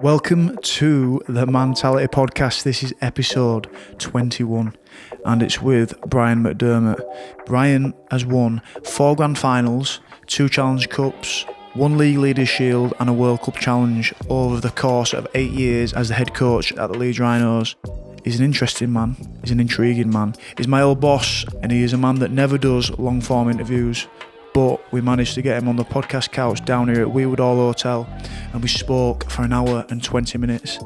Welcome to the Mantality podcast. This is episode 21 and it's with Brian McDermott. Brian has won 4 grand finals, 2 Challenge Cups, 1 League Leaders Shield and a World Cup Challenge over the course of 8 years as the head coach at the Leeds Rhinos. He's an interesting man, he's an intriguing man. He's my old boss and he is a man that never does long form interviews. But we managed to get him on the podcast couch down here at Wewood Hall Hotel and we spoke for an hour and 20 minutes.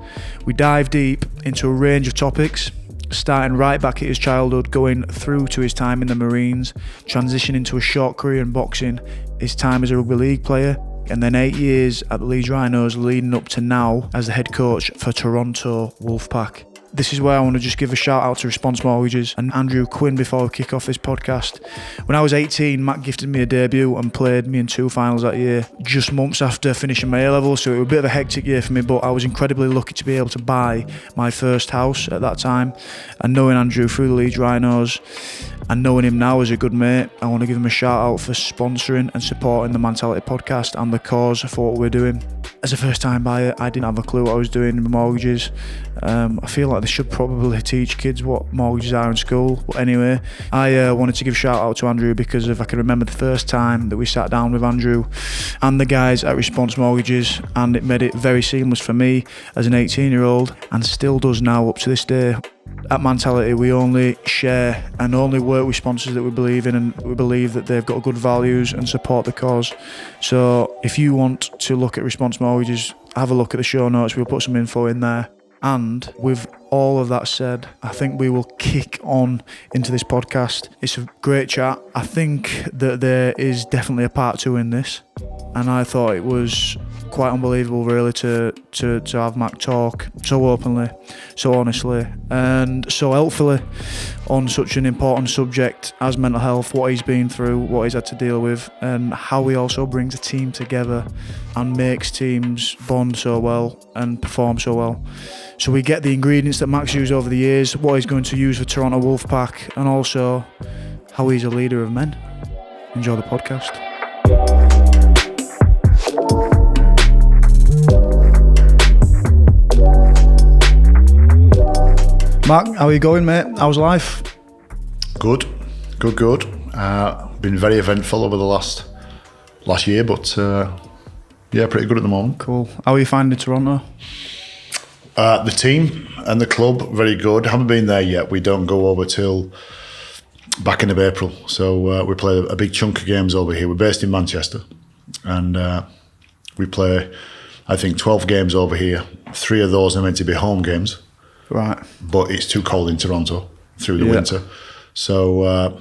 We dive deep into a range of topics, starting right back at his childhood, going through to his time in the Marines, transitioning to a short career in boxing, his time as a Rugby League player, and then 8 years at the Leeds Rhinos leading up to now as the head coach for Toronto Wolfpack. This is where I want to just give a shout out to Response Mortgages and Andrew Quinn before we kick off this podcast. When I was 18, Matt gifted me a debut and played me in 2 finals that year, just months after finishing my A-level, so it was a bit of a hectic year for me, but I was incredibly lucky to be able to buy my first house at that time. And knowing Andrew through the Leeds Rhinos and knowing him now as a good mate, I want to give him a shout out for sponsoring and supporting the Mantality podcast and the cause for what we're doing. As a first time buyer, I didn't have a clue what I was doing with mortgages. I feel like they should probably teach kids what mortgages are in school. But anyway, I wanted to give a shout out to Andrew because I can remember the first time that we sat down with Andrew and the guys at Response Mortgages, and it made it very seamless for me as an 18-year-old and still does now up to this day. At Mantality, we only share and only work with sponsors that we believe in and we believe that they've got good values and support the cause. So if you want to look at Response Mortgages, have a look at the show notes. We'll put some info in there. And with all of that said, I think we will kick on into this podcast. It's a great chat. I think that there is definitely a part 2 in this. And I thought it was quite unbelievable really to have Mac talk so openly, so honestly and so helpfully on such an important subject as mental health, what he's been through, what he's had to deal with, and how he also brings a team together and makes teams bond so well and perform so well. So we get the ingredients that Mac's used over the years, what he's going to use for Toronto Wolfpack, and also how he's a leader of men. Enjoy the podcast. Mac, how are you going, mate? How's life? Good. Been very eventful over the last year, but yeah, pretty good at the moment. Cool. How are you finding Toronto? The team and the club, very good. Haven't been there yet. We don't go over till back end of April. So we play a big chunk of games over here. We're based in Manchester and we play, I think, 12 games over here. 3 of those are meant to be home games. Right. But it's too cold in Toronto through the winter. So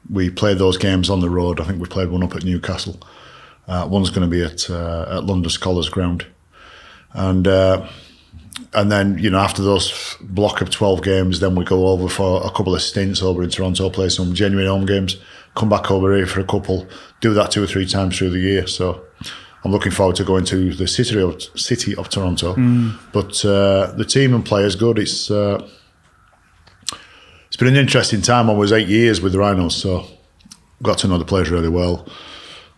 we played those games on the road. I think we played one up at Newcastle. One's going to be at London Scholars Ground. And then, you know, after those block of 12 games, then we go over for a couple of stints over in Toronto, play some genuine home games, come back over here for a couple, do that 2 or 3 times through the year. So I'm looking forward to going to the city of Toronto. But the team and players good. It's been an interesting time. I was 8 years with the Rhinos, so got to know the players really well,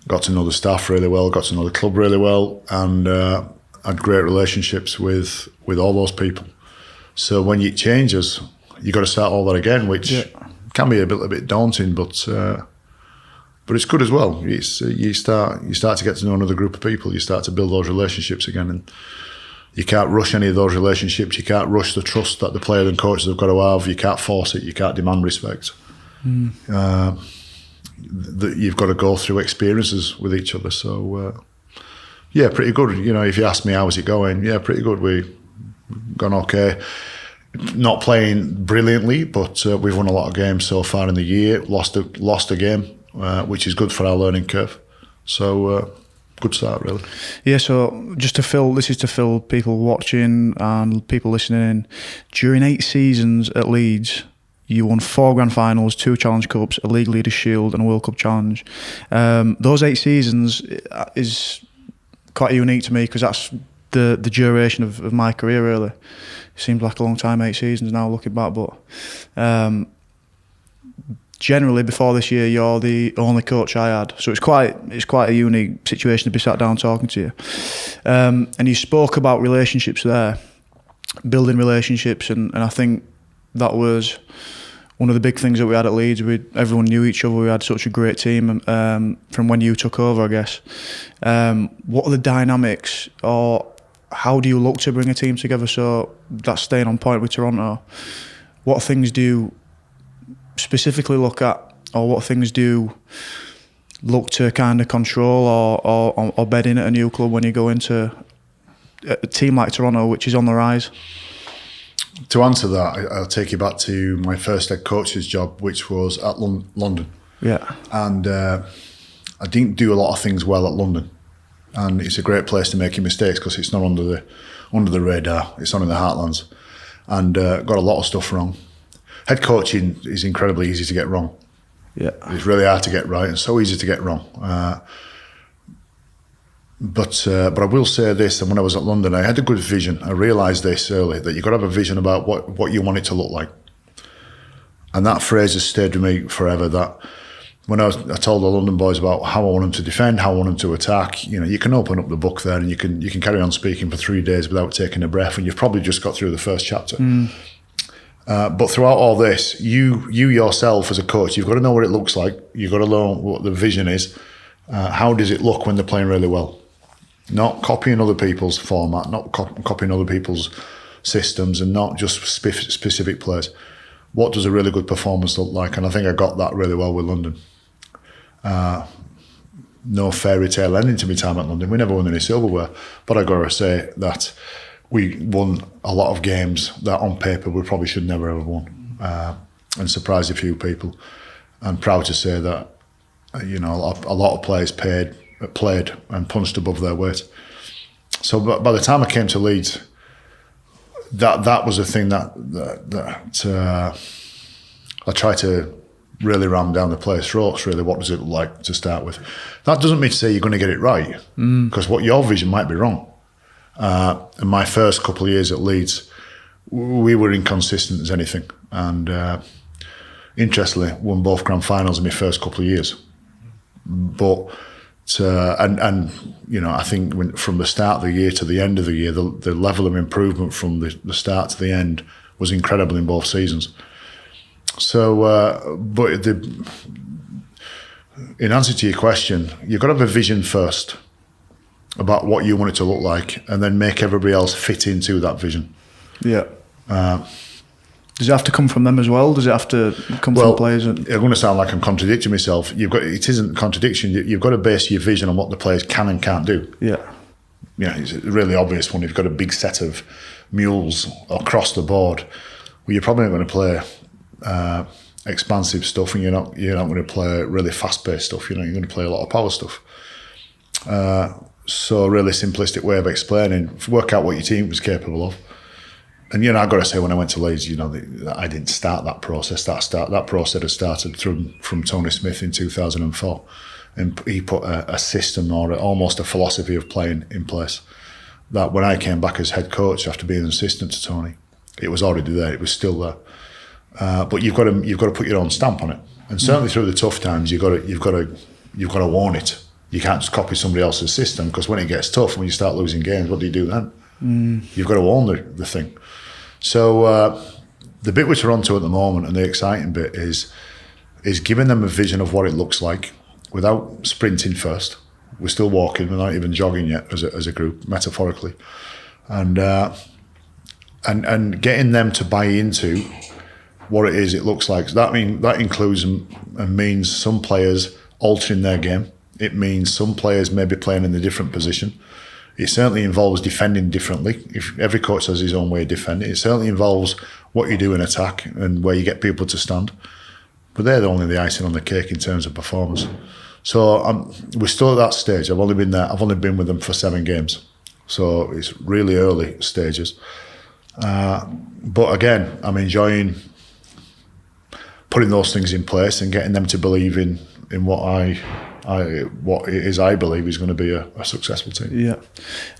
got to know the staff really well, got to know the club really well, and had great relationships with all those people. So when it changes, you got to start all that again, which can be a bit daunting, but it's good as well. It's you start to get to know another group of people. You start to build those relationships again, and you can't rush any of those relationships. You can't rush the trust that the players and coaches have got to have. You can't force it. You can't demand respect. You've got to go through experiences with each other. So yeah, pretty good. You know, if you ask me how is it going, yeah, pretty good. We've gone okay. Not playing brilliantly, but we've won a lot of games so far in the year. Lost a game. Which is good for our learning curve. So good start, really. Yeah, so just to fill people watching and people listening in. During 8 seasons at Leeds, you won 4 grand finals, 2 Challenge Cups, a League Leaders Shield and a World Cup Challenge. Those 8 seasons is quite unique to me because that's the duration of my career, really. It seems like a long time, 8 seasons now looking back, but generally before this year, you're the only coach I had, so it's quite a unique situation to be sat down talking to you. And you spoke about relationships there, building relationships, and I think that was one of the big things that we had at Leeds. Everyone knew each other. We had such a great team from when you took over, I guess. What are the dynamics, or how do you look to bring a team together so that's staying on point with Toronto? What things do you specifically look at, or what things do you look to kind of control or bed in at a new club when you go into a team like Toronto, which is on the rise? To answer that, I'll take you back to my first head coach's job, which was at London. Yeah. And I didn't do a lot of things well at London. And it's a great place to make your mistakes because it's not under the radar. It's not in the heartlands. And got a lot of stuff wrong. Head coaching is incredibly easy to get wrong. Yeah. It's really hard to get right and so easy to get wrong. But I will say this, and when I was at London, I had a good vision. I realised this early, that you've got to have a vision about what you want it to look like. And that phrase has stayed with me forever, that when I told the London boys about how I want them to defend, how I want them to attack, you can open up the book there and you can carry on speaking for 3 days without taking a breath, and you've probably just got through the first chapter. But throughout all this, you yourself as a coach, you've got to know what it looks like. You've got to know what the vision is. How does it look when they're playing really well? Not copying other people's format, not copying other people's systems, and not just specific players. What does a really good performance look like? And I think I got that really well with London. No fairy tale ending to my time at London. We never won any silverware, but I got to say that we won a lot of games that on paper we probably should never have won, and surprised a few people. I'm proud to say that a lot of players played and punched above their weight. So by the time I came to Leeds, that was the thing that I tried to really ram down the players' throats. Really, what does it look like to start with? That doesn't mean to say you're going to get it right, because what your vision might be wrong. In my first couple of years at Leeds, we were inconsistent as anything, and interestingly, won both grand finals in my first couple of years. But I think from the start of the year to the end of the year, the level of improvement from the start to the end was incredible in both seasons. So, in answer to your question, you've got to have a vision first about what you want it to look like, and then make everybody else fit into that vision. Yeah. Does it have to come from them as well? Does it have to come from players? I'm going to sound like I'm contradicting myself. It isn't contradiction. You've got to base your vision on what the players can and can't do. Yeah. It's really obvious when you've got a big set of mules across the board. Well, you're probably not going to play expansive stuff, and you're not going to play really fast-paced stuff. You're going to play a lot of power stuff. So a really simplistic way of explaining, work out what your team was capable of. And I've got to say, when I went to Leeds, I didn't start that process. That process had started from Tony Smith in 2004, and he put a system or almost a philosophy of playing in place. That when I came back as head coach after being an assistant to Tony, it was already there. It was still there. But you've got to put your own stamp on it. And certainly through the tough times, you've got to own it. You can't just copy somebody else's system, because when it gets tough, when you start losing games, what do you do then? You've got to own the thing. So the bit with Toronto at the moment, and the exciting bit, is giving them a vision of what it looks like without sprinting first. We're still walking, we're not even jogging yet as a group, metaphorically, and getting them to buy into what it is it looks like. So that includes and means some players altering their game. It means some players maybe playing in a different position. It certainly involves defending differently. If every coach has his own way of defending, it certainly involves what you do in attack and where you get people to stand. But they're only the icing on the cake in terms of performance. So we're still at that stage. I've only been with them for 7 games, so it's really early stages. But again, I'm enjoying putting those things in place and getting them to believe in what it is I believe is going to be a successful team. Yeah.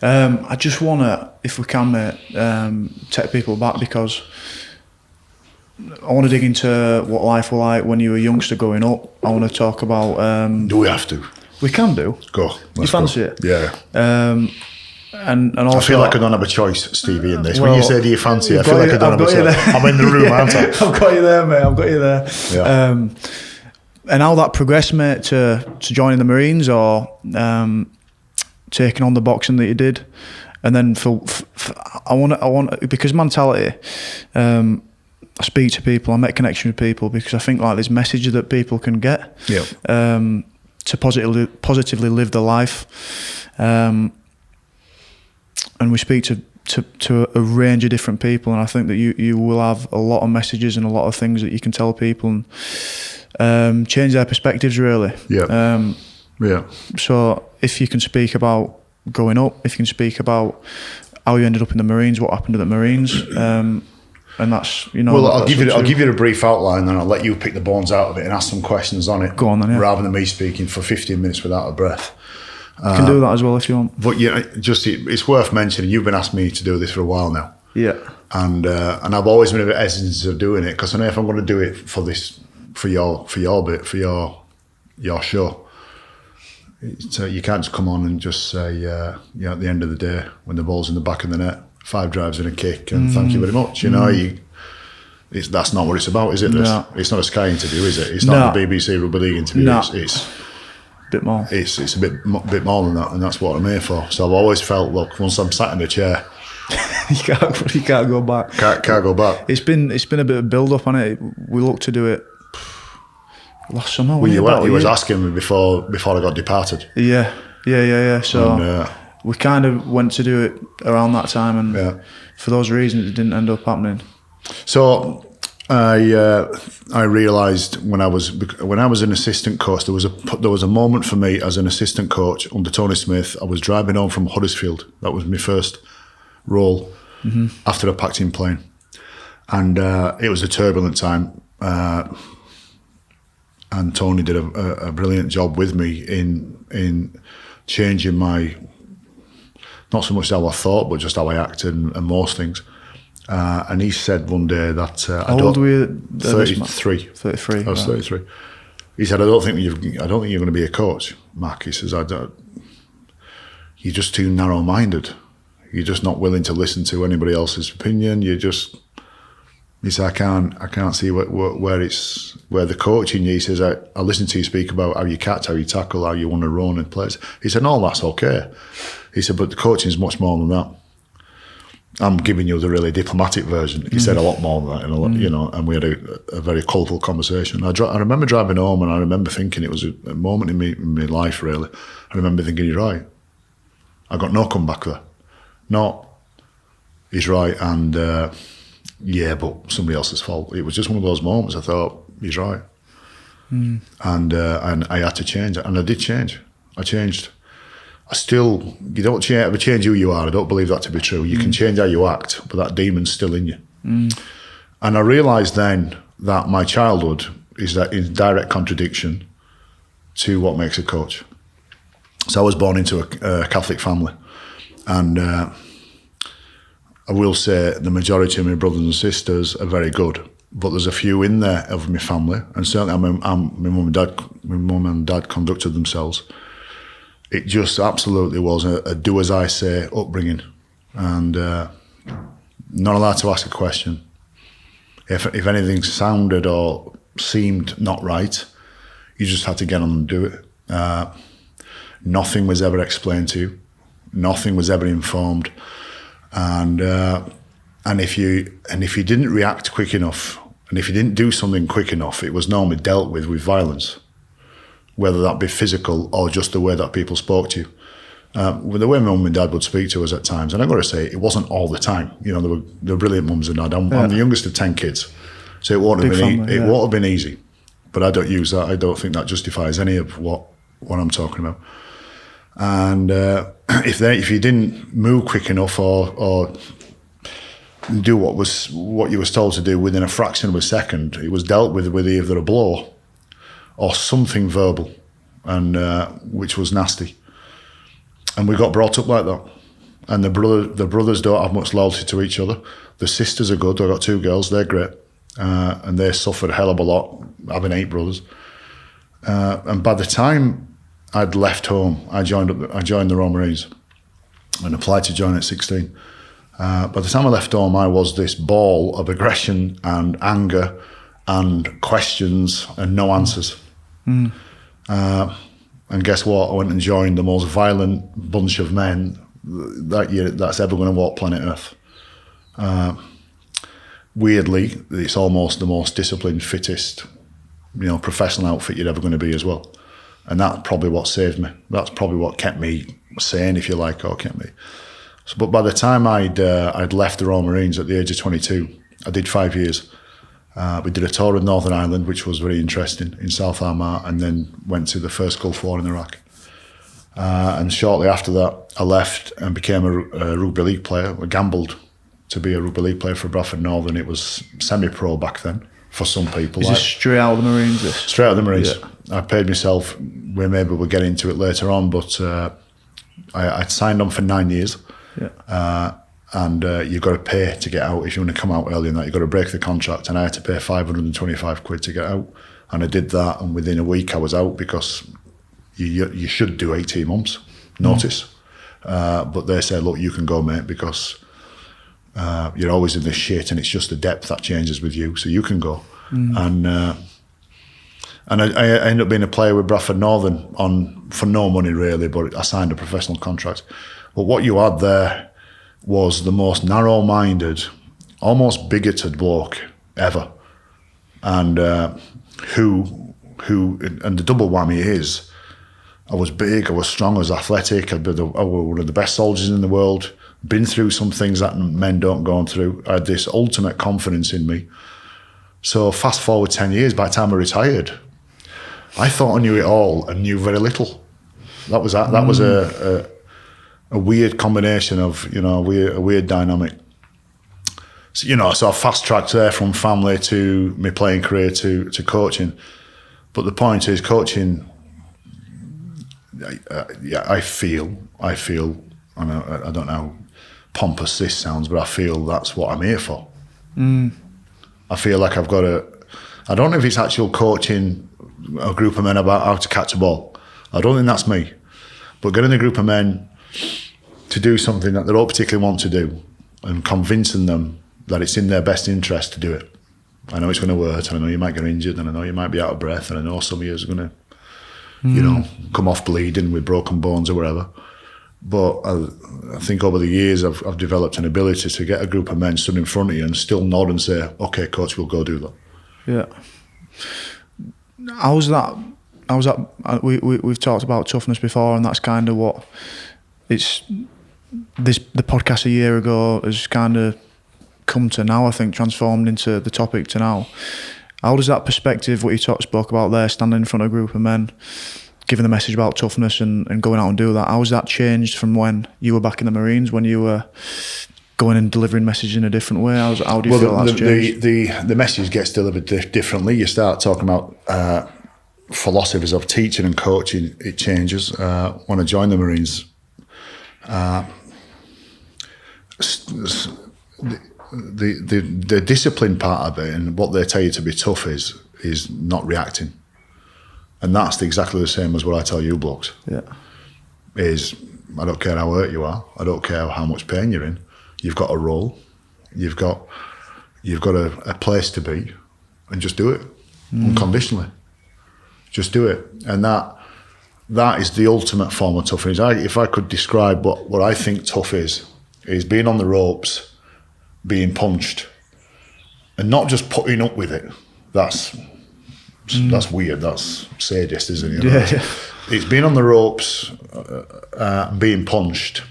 I just want to, if we can, mate, take people back, because I want to dig into what life was like when you were a youngster growing up. I want to talk about. Do we have to? We can do. Go. You fancy it? Yeah. And also, I feel like I don't have a choice, Stevie, in this. Well, when you say, do you fancy it? I feel like I don't have a choice. I'm in the room, aren't I? I've got you there, mate. I've got you there. Yeah. And how that progressed, mate, to joining the Marines or taking on the boxing that you did, and then I want because Mantality. I speak to people, I make connection with people because I think like there's messages that people can get to positively live their life, and we speak to a range of different people, and I think that you will have a lot of messages and a lot of things that you can tell people and change their perspectives really. So if you can speak about growing up, if you can speak about how you ended up in the Marines, what happened to the Marines. And that's, Well, I'll give you a brief outline, and I'll let you pick the bones out of it and ask some questions on it. Go on then, yeah. Rather than me speaking for 15 minutes without a breath. You can do that as well if you want. But yeah, it's worth mentioning. You've been asking me to do this for a while now. Yeah. And I've always been a bit hesitant of doing it because I know if I'm going to do it for your show, you can't just come on and just say, at the end of the day when the ball's in the back of the net, 5 drives and a kick, and thank you very much. That's not what it's about, is it? No. It's not a Sky interview, is it? It's not the BBC Rugby League interview. No. It's a bit more. It's a bit more than that, and that's what I'm here for. So I've always felt, look, once I'm sat in the chair, you can't go back. Can't go back. It's been a bit of build up on it. We looked to do it last summer. Well, you was asking me before I got departed. Yeah. So we kind of went to do it around that time, and for those reasons, it didn't end up happening. So I realised when I was an assistant coach, there was a moment for me as an assistant coach under Tony Smith. I was driving home from Huddersfield. That was my first role after I packed in plane, and it was a turbulent time. And Tony did a brilliant job with me in changing my, not so much how I thought, but just how I acted and most things. And he said one day that how old were you? 33. 33. I was 33. He said, I don't think you're going to be a coach, Mac. He says, you're just too narrow-minded. You're just not willing to listen to anybody else's opinion. He said, I can't see where the coaching. He says, I listen to you speak about how you catch, how you tackle, how you want to run and play. He said, no, that's okay. He said, but the coaching is much more than that. I'm giving you the really diplomatic version. He said a lot more than that, and and we had a very colourful conversation. I remember driving home, and I remember thinking it was a moment in my life, really. I remember thinking, he's right. I got no comeback there. No, he's right, and but somebody else's fault. It was just one of those moments. I thought, he's right, and I had to change, and I did change. I changed. You don't ever change who you are. I don't believe that to be true. You can change how you act, but that demon's still in you. And I realised then that my childhood is in direct contradiction to what makes a coach. So I was born into a Catholic family, and I will say the majority of my brothers and sisters are very good, but there's a few in there of my family, and certainly my mum and dad conducted themselves. It just absolutely was a do as I say upbringing, and not allowed to ask a question. If anything sounded or seemed not right, you just had to get on and do it. Nothing was ever explained to you. Nothing was ever informed, and if you didn't react quick enough, and if you didn't do something quick enough, it was normally dealt with violence, whether that be physical or just the way that people spoke to you. The way my mum and dad would speak to us at times, and I've got to say, it wasn't all the time. They were brilliant mums and dad. I'm the youngest of 10 kids, so it won't have been easy. But I don't use that. I don't think that justifies any of what I'm talking about. And if you didn't move quick enough or do what you was told to do within a fraction of a second, it was dealt with either a blow or something verbal, and which was nasty. And we got brought up like that. And the brothers don't have much loyalty to each other. The sisters are good. I've got 2 girls, they're great. and they suffered a hell of a lot, having 8 brothers. And by the time I'd left home, I joined the Royal Marines and applied to join at 16. By the time I left home, I was this ball of aggression and anger and questions and no answers. And guess what? I went and joined the most violent bunch of men that's ever going to walk planet Earth. Weirdly, it's almost the most disciplined, fittest, professional outfit you're ever going to be as well. And that's probably what saved me. That's probably what kept me sane, if you like, or kept me. So, but by the time I'd left the Royal Marines at the age of 22, I did 5 years. We did a tour of Northern Ireland, which was very interesting, in South Armagh, and then went to the first Gulf War in Iraq. And shortly after that, I left and became a Rugby League player. I gambled to be a Rugby League player for Bradford Northern. It was semi-pro back then for some people. Is this straight out of the Marines? Straight out of the Marines. Yeah. I paid myself, maybe we'll get into it later on, but I'd signed on for 9 years. Yeah. And you've got to pay to get out. If you want to come out early than that, you've got to break the contract. And I had to pay 525 quid to get out. And I did that, and within a week I was out, because you should do 18 months notice. But they said, look, you can go, mate, because you're always in this shit, and it's just the depth that changes with you, so you can go. And I ended up being a player with Bradford Northern for no money really, but I signed a professional contract. But what you had there was the most narrow-minded, almost bigoted bloke ever, and who and the double whammy is, I was big, I was strong, I was athletic, I was one of the best soldiers in the world, been through some things that men don't go through. I had this ultimate confidence in me. So fast forward 10 years, by the time I retired, I thought I knew it all and knew very little. That was a weird combination of, a weird dynamic. So, so I fast-tracked there from family to my playing career to coaching. But the point is, coaching, I feel, and I don't know how pompous this sounds, but I feel that's what I'm here for. I feel like I've got I don't know if it's actual coaching a group of men about how to catch a ball. I don't think that's me. But getting a group of men to do something that they don't particularly want to do and convincing them that it's in their best interest to do it. I know it's going to hurt, and I know you might get injured, and I know you might be out of breath, and I know some of you are going to, come off bleeding with broken bones or whatever. But I think over the years I've developed an ability to get a group of men stood in front of you and still nod and say, okay, coach, we'll go do that. Yeah. How's that? We've talked about toughness before, and that's kind of what the podcast a year ago has kind of come to now, I think, transformed into the topic to now. How does that perspective, what you spoke about there, standing in front of a group of men, giving the message about toughness and going out and do that, how has that changed from when you were back in the Marines, when you were going and delivering message in a different way? How do you feel that's changed? The message gets delivered differently. You start talking about philosophies of teaching and coaching, it changes. When I joined the Marines, the discipline part of it and what they tell you to be tough is not reacting. And that's exactly the same as what I tell you blokes. Yeah. I don't care how hurt you are, I don't care how much pain you're in, you've got a role, you've got a place to be, and just do it unconditionally. Just do it. And that is the ultimate form of toughness. If I could describe what I think tough is being on the ropes, being punched, and not just putting up with it. That's weird. That's sadist, isn't it? Yeah. It's being on the ropes, being punched,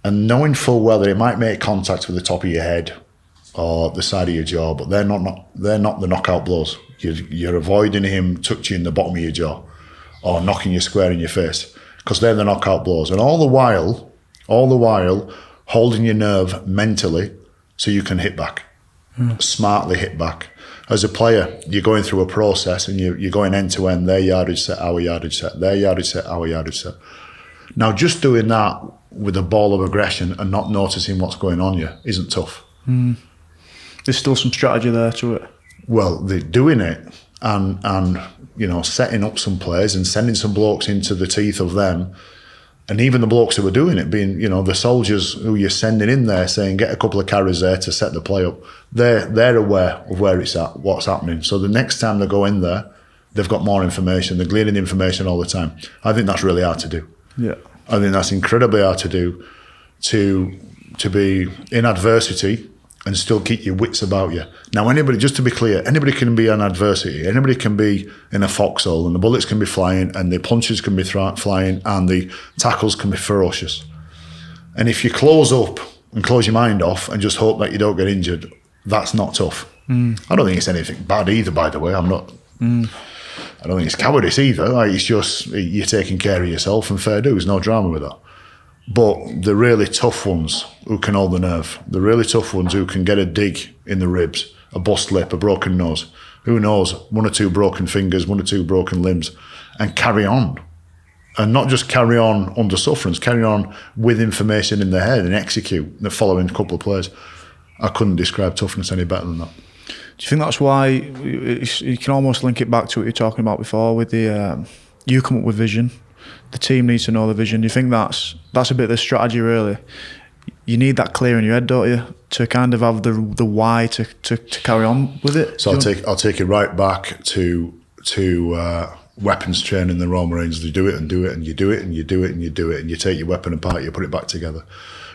and knowing full well that it might make contact with the top of your head or the side of your jaw, but they're not the knockout blows. You're avoiding him touching the bottom of your jaw or knocking you square in your face, because they're the knockout blows. And all the while holding your nerve mentally so you can hit back, smartly hit back. As a player, you're going through a process and you're going end to end, their yardage set, our yardage set, their yardage set, our yardage set. Now, just doing that with a ball of aggression and not noticing what's going on isn't tough. There's still some strategy there to it. Well, they're doing it and setting up some plays and sending some blokes into the teeth of them. And even the blokes who were doing it, being, the soldiers who you're sending in there saying, get a couple of carries there to set the play up, they're aware of where it's at, what's happening. So the next time they go in there, they've got more information. They're gleaning information all the time. I think that's really hard to do. Yeah. I think that's incredibly hard to do, to be in adversity and still keep your wits about you. Now, anybody, just to be clear, anybody can be in adversity. Anybody can be in a foxhole and the bullets can be flying and the punches can be flying and the tackles can be ferocious. And if you close up and close your mind off and just hope that you don't get injured, that's not tough. I don't think it's anything bad either, by the way. I don't think it's cowardice either. Like, it's just you're taking care of yourself and fair do. There's no drama with that. But the really tough ones who can hold the nerve, the really tough ones who can get a dig in the ribs, a bust lip, a broken nose, who knows, 1 or 2 broken fingers, 1 or 2 broken limbs, and carry on. And not just carry on under sufferance, carry on with information in their head and execute the following couple of plays. I couldn't describe toughness any better than that. Do you think that's why you can almost link it back to what you were talking about before with the you come up with vision, the team needs to know the vision? Do you think that's a bit of the strategy really? You need that clear in your head, don't you, to kind of have the why to carry on with it? So I'll take it right back to weapons training in the Royal Marines. They do it and do it and you do it and you do it and you do it and you take your weapon apart, you put it back together.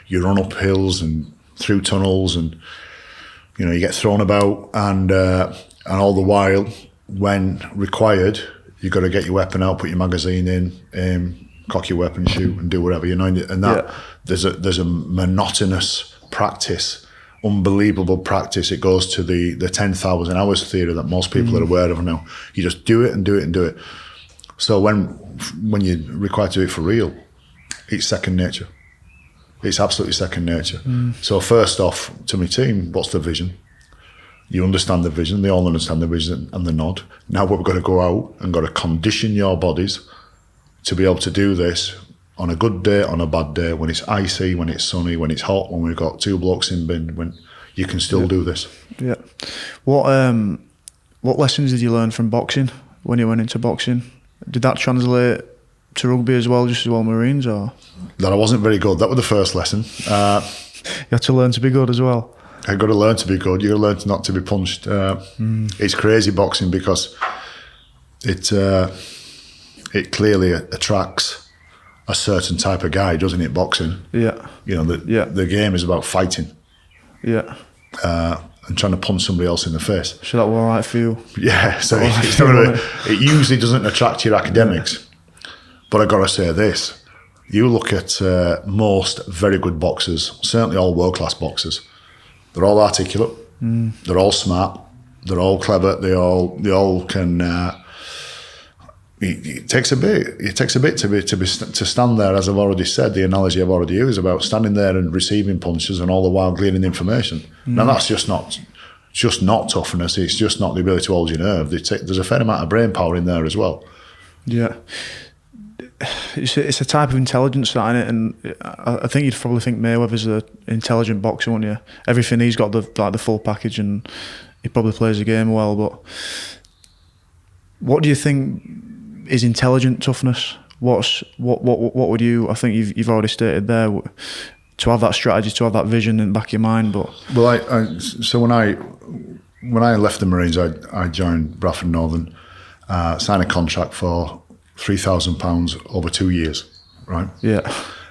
You run up hills and through tunnels and you get thrown about and all the while, when required, you've got to get your weapon out, put your magazine in, cock your weapon, shoot, and do whatever. And that there's a monotonous practice, unbelievable practice. It goes to the 10,000 hours theory that most people are aware of now. You just do it and do it and do it. So when you're required to do it for real, it's second nature. It's absolutely second nature. So first off, to my team, what's the vision? You understand the vision, they all understand the vision and the nod. Now we've got to go out and got to condition your bodies to be able to do this on a good day, on a bad day, when it's icy, when it's sunny, when it's hot, when we've got 2 blokes in bin, when you can still do this. Yeah. What lessons did you learn from boxing when you went into boxing? Did that translate to rugby as well, just as well Marines, or? That I wasn't very good. That was the first lesson. You had to learn to be good as well. I've got to learn to be good. You've got to learn not to be punched. It's crazy boxing because it clearly attracts a certain type of guy, doesn't it? Boxing. Yeah. The game is about fighting. Yeah. And trying to punch somebody else in the face. So that was all right for you? Yeah. So it usually doesn't attract your academics. Yeah. But I've got to say this. You look at most very good boxers, certainly all world-class boxers. They're all articulate. They're all smart. They're all clever. They all can. It takes a bit. It takes a bit to stand there, as I've already said. The analogy I've already used about standing there and receiving punches and all the while gleaning information. Now that's just not toughness. It's just not the ability to hold your nerve. There's a fair amount of brain power in there as well. Yeah. It's a type of intelligence, that, isn't it? And I think you'd probably think Mayweather's an intelligent boxer, wouldn't you? Everything, he's got the full package, and he probably plays the game well. But what do you think is intelligent toughness? What would you? I think you've already stated there, to have that strategy, to have that vision in the back of your mind. But so when I left the Marines, I joined Bradford Northern, signed a contract for £3,000 over 2 years, right? Yeah.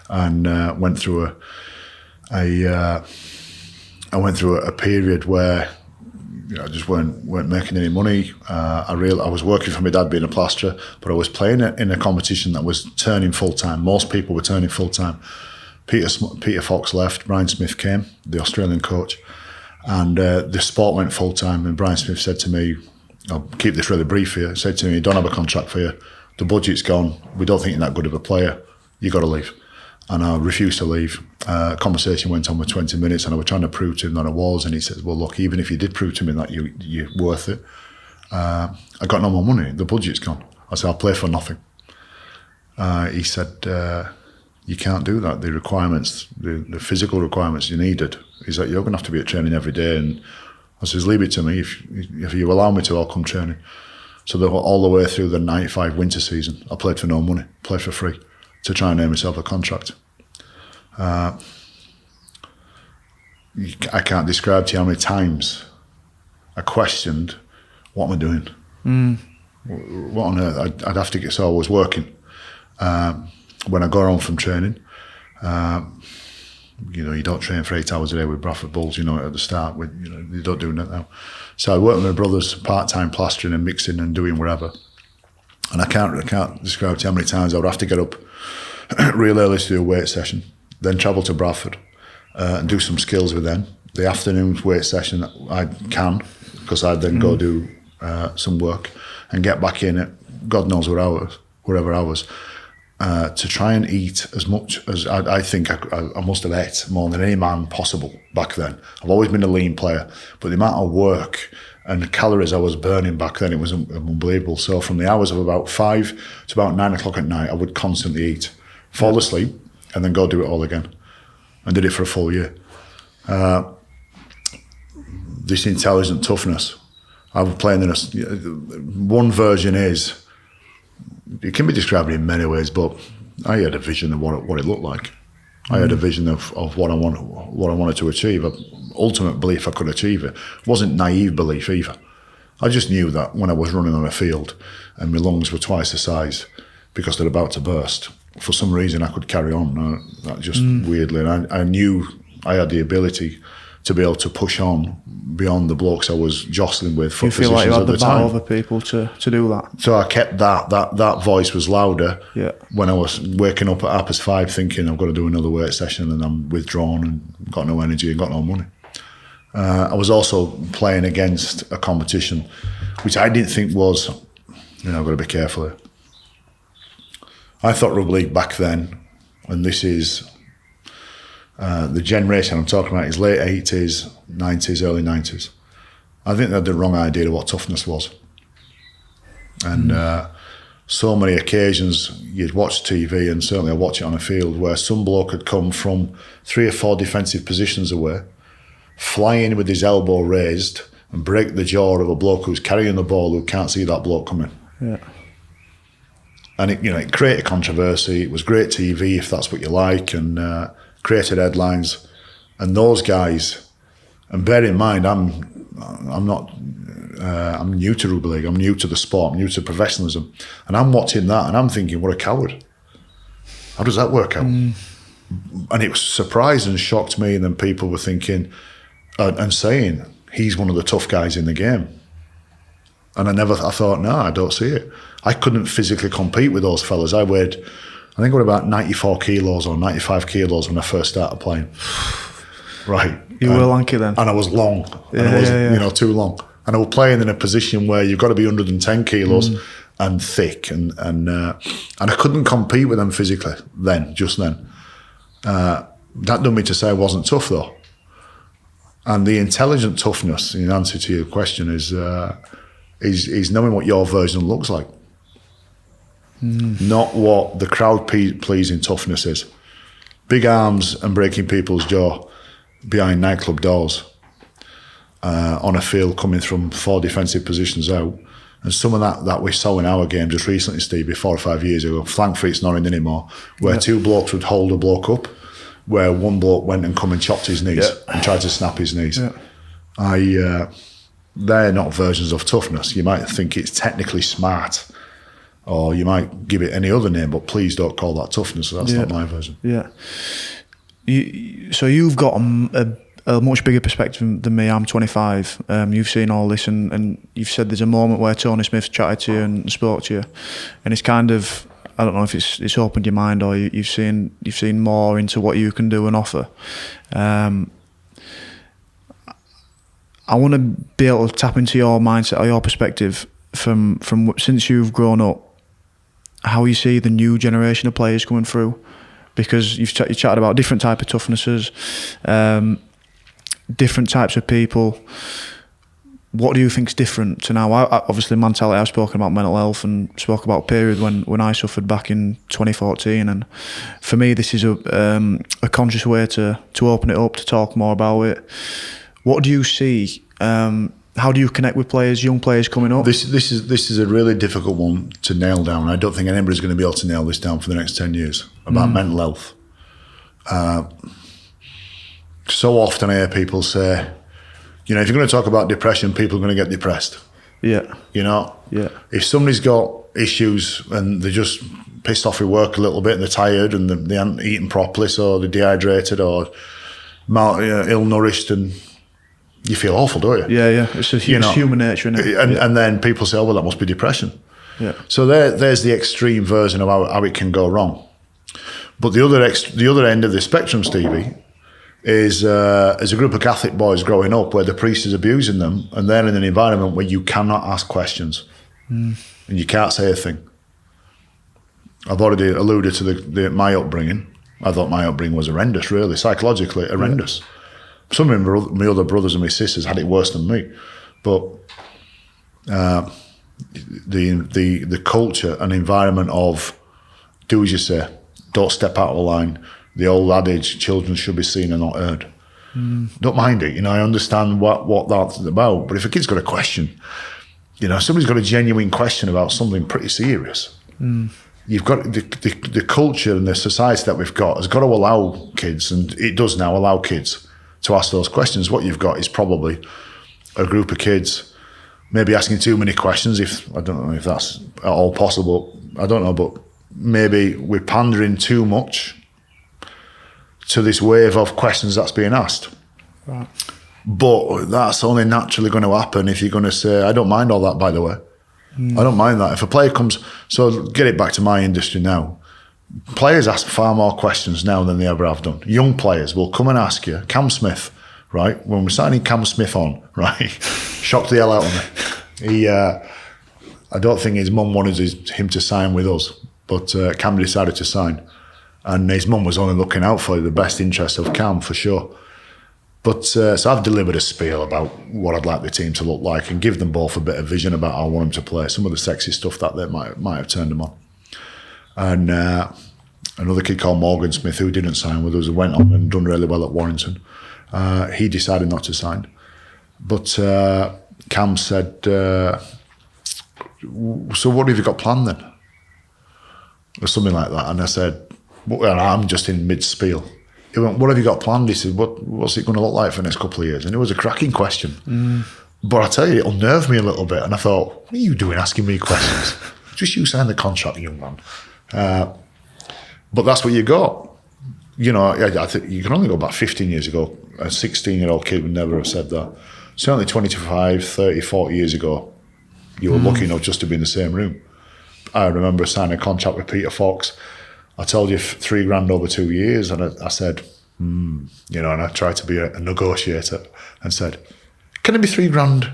And went through a period where I just weren't making any money. I was working for my dad being a plasterer, but I was playing in a competition that was turning full time. Most people were turning full time. Peter Fox left. Brian Smith came, the Australian coach, and the sport went full time. And Brian Smith said to me, "I'll keep this really brief here." He said to me, "Don't have a contract for you. The budget's gone. We don't think you're that good of a player. You got to leave." And I refused to leave. Conversation went on for 20 minutes, and I was trying to prove to him that I was. And he said, "Well, look, even if you did prove to me that you're worth it, I got no more money. The budget's gone." I said, "I'll play for nothing." He said, "You can't do that. The requirements, the physical requirements you needed, is that you're going to have to be at training every day." And I says, leave it to me. If you allow me to, I'll come training. So all the way through the 95 winter season, I played for no money, played for free, to try and earn myself a contract. I can't describe to you how many times I questioned, what am I doing? What on earth? I'd have to get, so I was working. When I got home from training, you don't train for 8 hours a day with Bradford Bulls, at the start. You don't do that now. So I worked with my brothers part-time plastering and mixing and doing whatever. And I can't describe to you how many times I would have to get up real early to do a weight session, then travel to Bradford and do some skills with them. The afternoon weight session I can, because I'd then go do some work and get back in at God knows whatever hours, to try and eat as much as I think I must have ate more than any man possible back then. I've always been a lean player, but the amount of work and calories I was burning back then, it was unbelievable. So from the hours of about 5 to about 9 o'clock at night, I would constantly eat, fall asleep, and then go do it all again. And did it for a full year. This intelligent toughness, I was playing in one version is, it can be described in many ways, but I had a vision of what it looked like. I had a vision of what I wanted to achieve, an ultimate belief I could achieve it. It wasn't naive belief either. I just knew that when I was running on a field and my lungs were twice the size because they're about to burst, for some reason I could carry on. That just weirdly, and I knew I had the ability to be able to push on beyond the blokes I was jostling with for positions at the time. You feel like you had the battle over people to do that? So I kept that voice was louder when I was waking up at 5:30 thinking I've got to do another weight session, and I'm withdrawn and got no energy and got no money. I was also playing against a competition which I didn't think was, I've got to be careful here. I thought Rugby League back then, and this is the generation I'm talking about is late 80s, 90s, early 90s. I think they had the wrong idea of what toughness was. And so many occasions you'd watch TV, and certainly I watch it on a field, where some bloke had come from 3 or 4 defensive positions away, fly in with his elbow raised and break the jaw of a bloke who's carrying the ball who can't see that bloke coming. Yeah. And it created controversy. It was great TV if that's what you like, and created headlines. And those guys, and bear in mind, I'm new to Rugby League. I'm new to the sport. I'm new to professionalism, and I'm watching that, and I'm thinking, what a coward! How does that work out? And it was surprised and shocked me. And then people were thinking and saying he's one of the tough guys in the game. And I thought, no, I don't see it. I couldn't physically compete with those fellas. I think I was about 94 kilos or 95 kilos when I first started playing. Right. You were lanky then? And I was long. And I was, too long. And I was playing in a position where you've got to be 110 kilos and thick. And I couldn't compete with them physically just then. That doesn't mean to say I wasn't tough though. And the intelligent toughness, in answer to your question, is knowing what your version looks like. Not what the crowd pleasing toughness is. Big arms and breaking people's jaw behind nightclub doors on a field coming from 4 defensive positions out. And some of that we saw in our game just recently, Stevie, 4 or 5 years ago. Flank feet's not in anymore, where 2 blokes would hold a bloke up, where one bloke went and come and chopped his knees and tried to snap his knees. They're not versions of toughness. You might think it's technically smart, or you might give it any other name, but please don't call that toughness. That's not my version. Yeah. So you've got a much bigger perspective than me. I'm 25. You've seen all this, and you've said there's a moment where Tony Smith chatted to you and spoke to you, and it's kind of, I don't know if it's opened your mind, or you've seen more into what you can do and offer. I want to be able to tap into your mindset or your perspective from since you've grown up, how you see the new generation of players coming through, because you chatted about different type of toughnesses, different types of people. What do you think's different to now? Obviously, Mantality, I've spoken about mental health and spoke about a period when I suffered back in 2014, and for me, this is a conscious way to open it up, to talk more about it. What do you see How do you connect with players, young players coming up? This is a really difficult one to nail down. I don't think anybody's going to be able to nail this down for the next 10 years about mental health. So often I hear people say, if you're going to talk about depression, people are going to get depressed. Yeah. Yeah. If somebody's got issues and they're just pissed off with work a little bit and they're tired and they haven't eaten properly, so they're dehydrated or ill-nourished, and you feel awful, don't you? Yeah. It's human nature, isn't it? And then people say, that must be depression. Yeah. So there's the extreme version of how it can go wrong. But the other end of the spectrum, Stevie, is a group of Catholic boys growing up where the priest is abusing them, and they're in an environment where you cannot ask questions and you can't say a thing. I've already alluded to my upbringing. I thought my upbringing was horrendous, really, psychologically horrendous. Yeah. Some of my other brothers and my sisters had it worse than me, but the culture and environment of do as you say, don't step out of the line. The old adage, children should be seen and not heard. Don't mind it. I understand what that's about. But if a kid's got a question, somebody's got a genuine question about something pretty serious. You've got the culture and the society that we've got has got to allow kids, and it does now allow kids to ask those questions. What you've got is probably a group of kids maybe asking too many questions. I don't know if that's at all possible. I don't know, but maybe we're pandering too much to this wave of questions that's being asked. Right. But that's only naturally going to happen if you're going to say, I don't mind all that, by the way. I don't mind that. If a player comes, so get it back to my industry now. Players ask far more questions now than they ever have done. Young players will come and ask you. Cam Smith, right? When we're signing Cam Smith on, right? Shocked the hell out of me. I don't think his mum wanted him to sign with us, but Cam decided to sign. And his mum was only looking out for the best interest of Cam, for sure. But so I've delivered a spiel about what I'd like the team to look like and give them both a bit of vision about how I want them to play, some of the sexy stuff that they might have turned them on. And another kid called Morgan Smith, who didn't sign with us, went on and done really well at Warrington. He decided not to sign. But Cam said, so what have you got planned then? Or something like that. And I said, well, I'm just in mid-spiel. He went, what have you got planned? He said, what's it going to look like for the next couple of years? And it was a cracking question. But I tell you, it unnerved me a little bit. And I thought, what are you doing asking me questions? Just you sign the contract, young man. But that's what you got. I think you can only go back 15 years ago. A 16-year-old kid would never have said that. Certainly 25, 30, 40 years ago, you were lucky enough just to be in the same room. I remember signing a contract with Peter Fox. I told you $3,000 over 2 years, and I said, and I tried to be a negotiator and said, can it be $3,000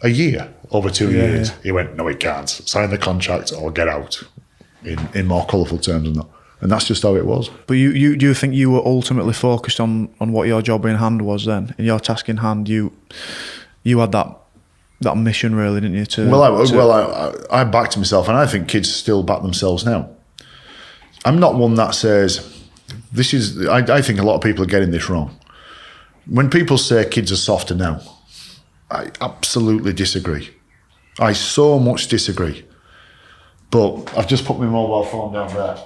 a year over 2 years? Yeah. He went, no, it can't. Sign the contract or get out, in more colourful terms than that. And that's just how it was. But you do you think you were ultimately focused on what your job in hand was then? In your task in hand, you had that mission really, didn't you? I backed myself, and I think kids still back themselves now. I'm not one that says, I think a lot of people are getting this wrong. When people say kids are softer now, I absolutely disagree. I so much disagree. But I've just put my mobile phone down there.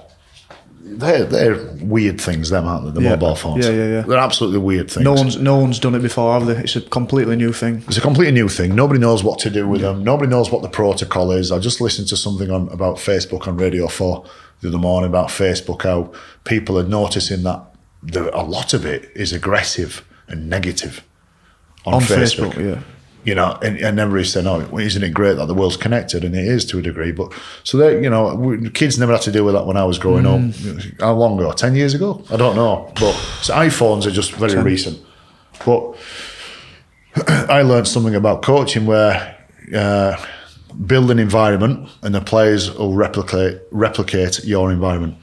They're weird things, them, aren't they? The mobile phones. Yeah. They're absolutely weird things. No one's done it before, have they? It's a completely new thing. It's a completely new thing. Nobody knows what to do with them. Nobody knows what the protocol is. I just listened to something about Facebook on Radio 4 the other morning about Facebook, how people are noticing that a lot of it is aggressive and negative on Facebook. Yeah. And everybody said, isn't it great that the world's connected? And it is to a degree. But so kids never had to deal with that when I was growing up. How long ago? 10 years ago? I don't know. But so iPhones are just very recent. But I learned something about coaching where build an environment and the players will replicate your environment.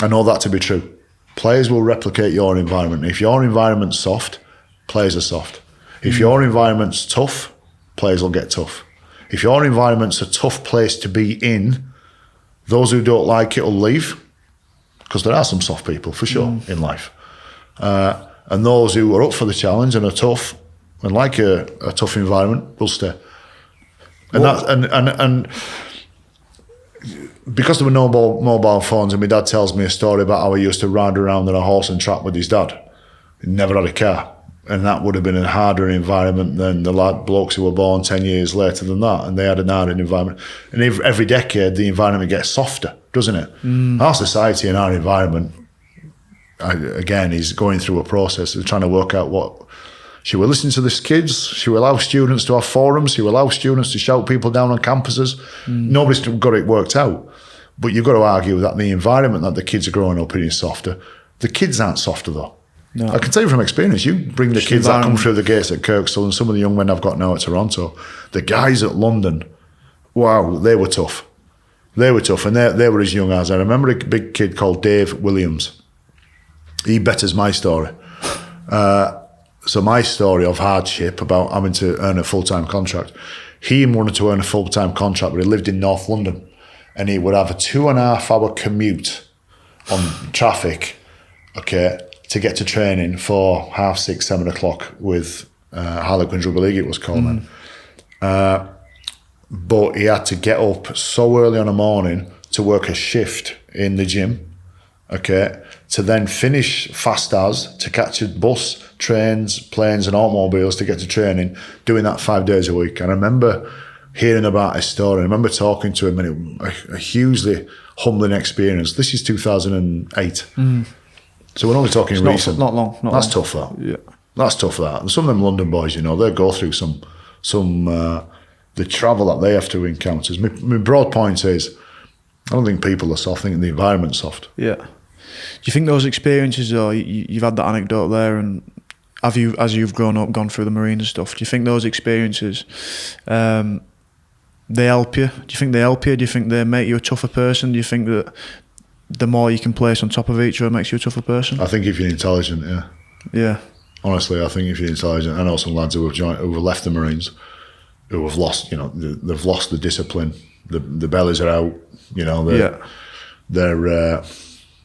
I know that to be true. Players will replicate your environment. If your environment's soft, players are soft. If your environment's tough, players will get tough. If your environment's a tough place to be in, those who don't like it will leave, because there are some soft people, for sure, in life. And those who are up for the challenge and are tough And like a tough environment, we'll stay. And because there were no mobile phones, and my dad tells me a story about how he used to ride around on a horse and trap with his dad. He never had a car. And that would have been a harder environment than the blokes who were born 10 years later than that. And they had an harder environment. And every decade, the environment gets softer, doesn't it? Our society and our environment, again, is going through a process of trying to work out what... Should we listen to the kids? Should we allow students to have forums? Should we allow students to shout people down on campuses? Nobody's got it worked out. But you've got to argue that the environment that the kids are growing up in is softer. The kids aren't softer, though. No. I can tell you from experience, you bring the kids that come through the gates at Kirkstall and some of the young men I've got now at Toronto, the guys at London, wow, they were tough. They were tough, and they were as young as. I remember a big kid called Dave Williams. He betters my story. So my story of hardship about having to earn a full-time contract, he wanted to earn a full-time contract, but he lived in North London, and he would have a 2.5-hour commute on traffic, okay, to get to training for 6:30, 7 o'clock with Harlequins Rugby League, it was called then. But he had to get up so early on a morning to work a shift in the gym, okay, to then finish fast as, to catch a bus, trains, planes and automobiles to get to training, doing that 5 days a week. And I remember hearing about his story. I remember talking to him, and it was a hugely humbling experience. This is 2008. So we're only talking recent. Not long. That's tough, that. Yeah. That's tough, that. And some of them London boys, you know, they go through some the travel that they have to encounter. My broad point is, I don't think people are soft. I think the environment's soft. Yeah. Do you think those experiences, though, you've had that anecdote there, and have you, as you've grown up, gone through the Marines and stuff, do you think those experiences, they help you? Do you think they help you? Do you think they make you a tougher person? Do you think that the more you can place on top of each other makes you a tougher person? I think if you're intelligent, yeah. Yeah. Honestly, I think if you're intelligent, I know some lads who have left the Marines, who have lost, you know, they've lost the discipline. The bellies are out, you know. They're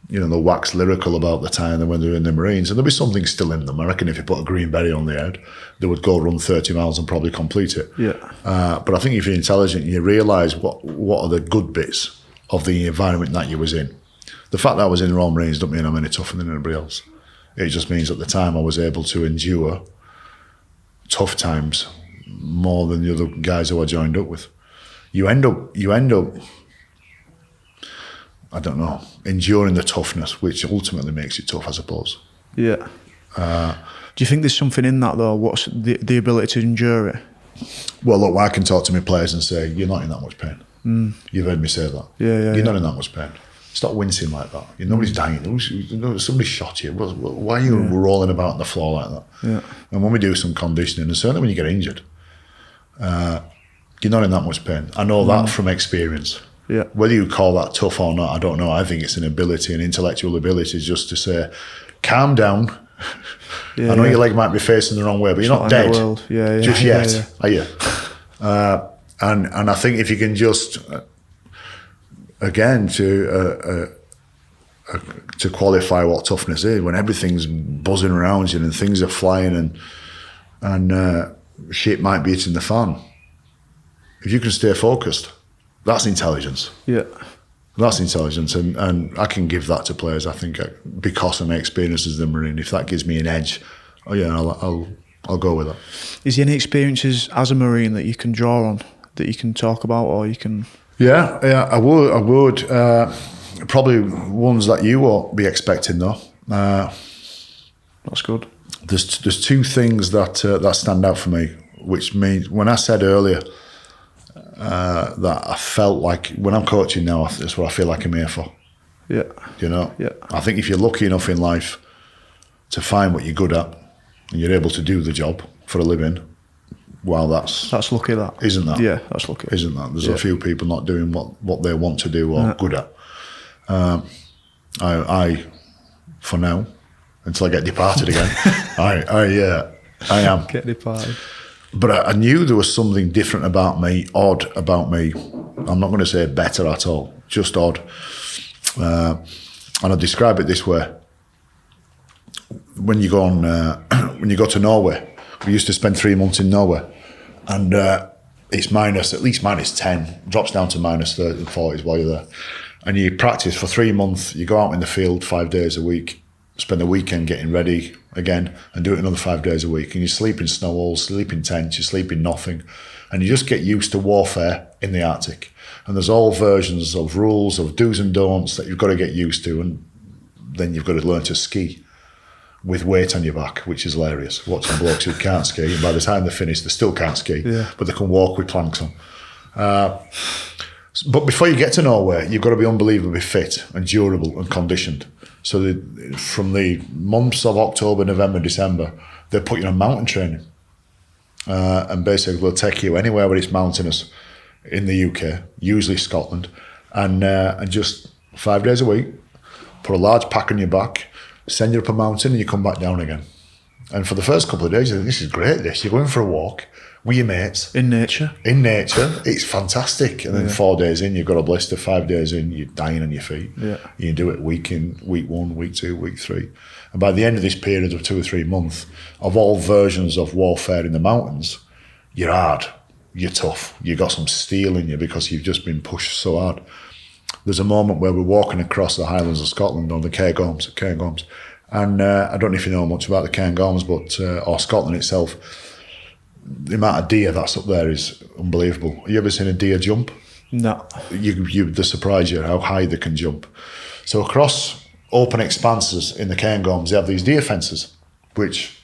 you know, they'll wax lyrical about the time when they're in the Marines, and there'll be something still in them. I reckon if you put a green beret on the head, they would go run 30 miles and probably complete it. Yeah. But I think if you're intelligent, you realise what are the good bits of the environment that you was in. The fact that I was in the Royal Marines doesn't mean I'm any tougher than anybody else. It just means at the time I was able to endure tough times more than the other guys who I joined up with. You end up, I don't know, enduring the toughness, which ultimately makes it tough, I suppose. Yeah. Do you think there's something in that, though? What's the ability to endure it? Well, look, I can talk to my players and say, you're not in that much pain. You've heard me say that. Yeah. You're not in that much pain. Stop wincing like that. Nobody's dying. Somebody shot you. Why are you rolling about on the floor like that? Yeah. And when we do some conditioning, and certainly when you get injured, you're not in that much pain. I know that from experience. Yeah. Whether you call that tough or not, I don't know. I think it's an ability, an intellectual ability, just to say, calm down. I know your leg might be facing the wrong way, but you're not dead. Just yet, are you? And I think if you can just, again, to qualify what toughness is, when everything's buzzing around you and things are flying and shit might be hitting the fan, if you can stay focused, that's intelligence. Yeah. That's intelligence, and I can give that to players, I think, because of my experience as a Marine. If that gives me an edge, I'll go with that. Is there any experiences as a Marine that you can draw on, that you can talk about, or you can... Yeah, I would. Probably ones that you won't be expecting, though. That's good. There's two things that stand out for me, which means, when I said earlier that I felt like, when I'm coaching now, that's what I feel like I'm here for. Yeah. You know? Yeah. I think if you're lucky enough in life to find what you're good at, and you're able to do the job for a living, well, that's lucky, that. Isn't that? Yeah, that's lucky. Isn't that? There's a few people not doing what they want to do or good at. I, for now, until I get departed again, I am. Get departed. But I knew there was something different about me, odd about me. I'm not going to say better at all, just odd. And I'll describe it this way. When you go to Norway, We used to spend 3 months in Norway, and it's at least minus 10, drops down to minus 30 and 40s while you're there. And you practice for 3 months, you go out in the field 5 days a week, spend the weekend getting ready again, and do it another 5 days a week. And you sleep in snow holes, sleep in tents, you sleep in nothing. And you just get used to warfare in the Arctic. And there's all versions of rules, of do's and don'ts that you've got to get used to. And then you've got to learn to ski with weight on your back, which is hilarious. Watching blokes who can't ski, and by the time they finish, they still can't ski, but they can walk with planks on. But before you get to Norway, you've got to be unbelievably fit and durable and conditioned. So from the months of October, November, December, they put you on mountain training. And basically they'll take you anywhere where it's mountainous in the UK, usually Scotland, and just 5 days a week, put a large pack on your back, send you up a mountain, and you come back down again. And for the first couple of days, you think, this is great, this. You're going for a walk with your mates. In nature. It's fantastic. And then 4 days in, you've got a blister. 5 days in, you're dying on your feet. Yeah. You do it week 1, week 2, week 3. And by the end of this period of 2 or 3 months, of all versions of warfare in the mountains, you're hard, you're tough, you got some steel in you because you've just been pushed so hard. There's a moment where we're walking across the Highlands of Scotland on the Cairngorms, and I don't know if you know much about the Cairngorms, or Scotland itself. The amount of deer that's up there is unbelievable. Have you ever seen a deer jump? No. They surprise you how high they can jump. So across open expanses in the Cairngorms, they have these deer fences, which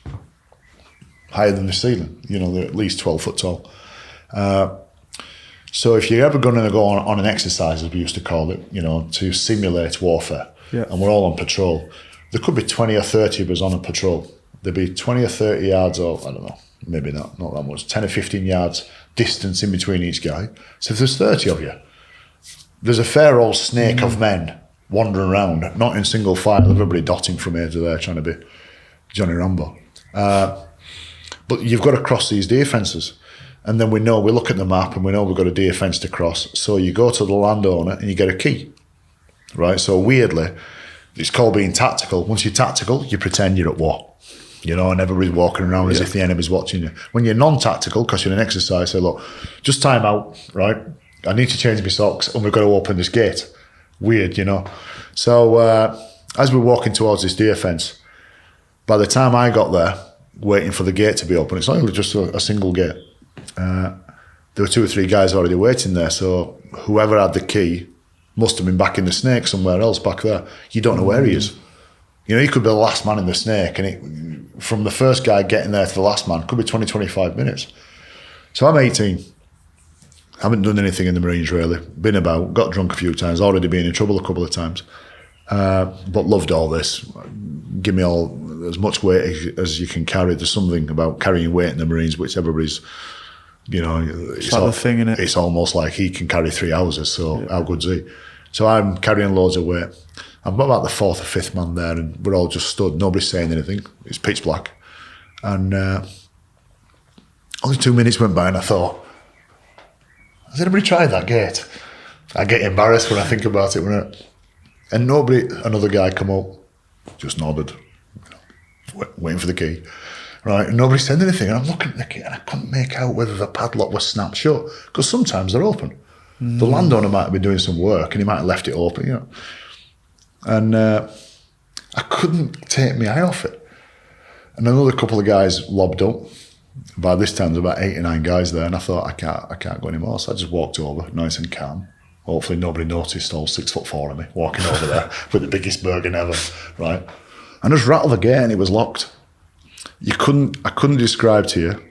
higher than the ceiling. They're at least 12 foot tall. So if you're ever going to go on an exercise, as we used to call it, to simulate warfare, and we're all on patrol, there could be 20 or 30 of us on a patrol. There'd be 20 or 30 yards, or I don't know, maybe not that much, 10 or 15 yards distance in between each guy. So if there's 30 of you, there's a fair old snake of men wandering around, not in single file, everybody dotting from here to there, trying to be Johnny Rambo. But you've got to cross these deer fences. And then we look at the map and we know we've got a deer fence to cross. So you go to the landowner and you get a key, right? So weirdly, it's called being tactical. Once you're tactical, you pretend you're at war, and everybody's walking around as if the enemy's watching you. When you're non-tactical, because you're in exercise, say, look, just time out, right? I need to change my socks and we've got to open this gate. Weird, So as we're walking towards this deer fence, by the time I got there, waiting for the gate to be open, it's only just a single gate. There were 2 or 3 guys already waiting there, so whoever had the key must have been back in the snake somewhere else back there. You don't know where he is. He could be the last man in the snake, and from the first guy getting there to the last man could be 20, 25 minutes. So I'm 18. Haven't done anything in the Marines really. Been about, got drunk a few times, already been in trouble a couple of times. But loved all this. Give me as much weight as you can carry. There's something about carrying weight in the Marines, which everybody's, it's like the thing, innit? It's almost like he can carry 3 houses, so how good's he? So I'm carrying loads of weight. I'm about the 4th or 5th man there, and we're all just stood. Nobody's saying anything. It's pitch black. And only 2 minutes went by, and I thought, has anybody tried that gate? I get embarrassed when I think about it, and another guy come up, just nodded, waiting for the key. Right, and nobody said anything. And I'm looking at the key and I couldn't make out whether the padlock was snapped shut, because sometimes they're open. The landowner might have been doing some work and he might have left it open, And I couldn't take my eye off it. And another couple of guys lobbed up. By this time, there's about 8 or 9 guys there, and I thought, I can't go anymore. So I just walked over, nice and calm. Hopefully nobody noticed all 6'4" of me walking over there with the biggest burgan ever, right? And just rattled the gate and it was locked. I couldn't describe to you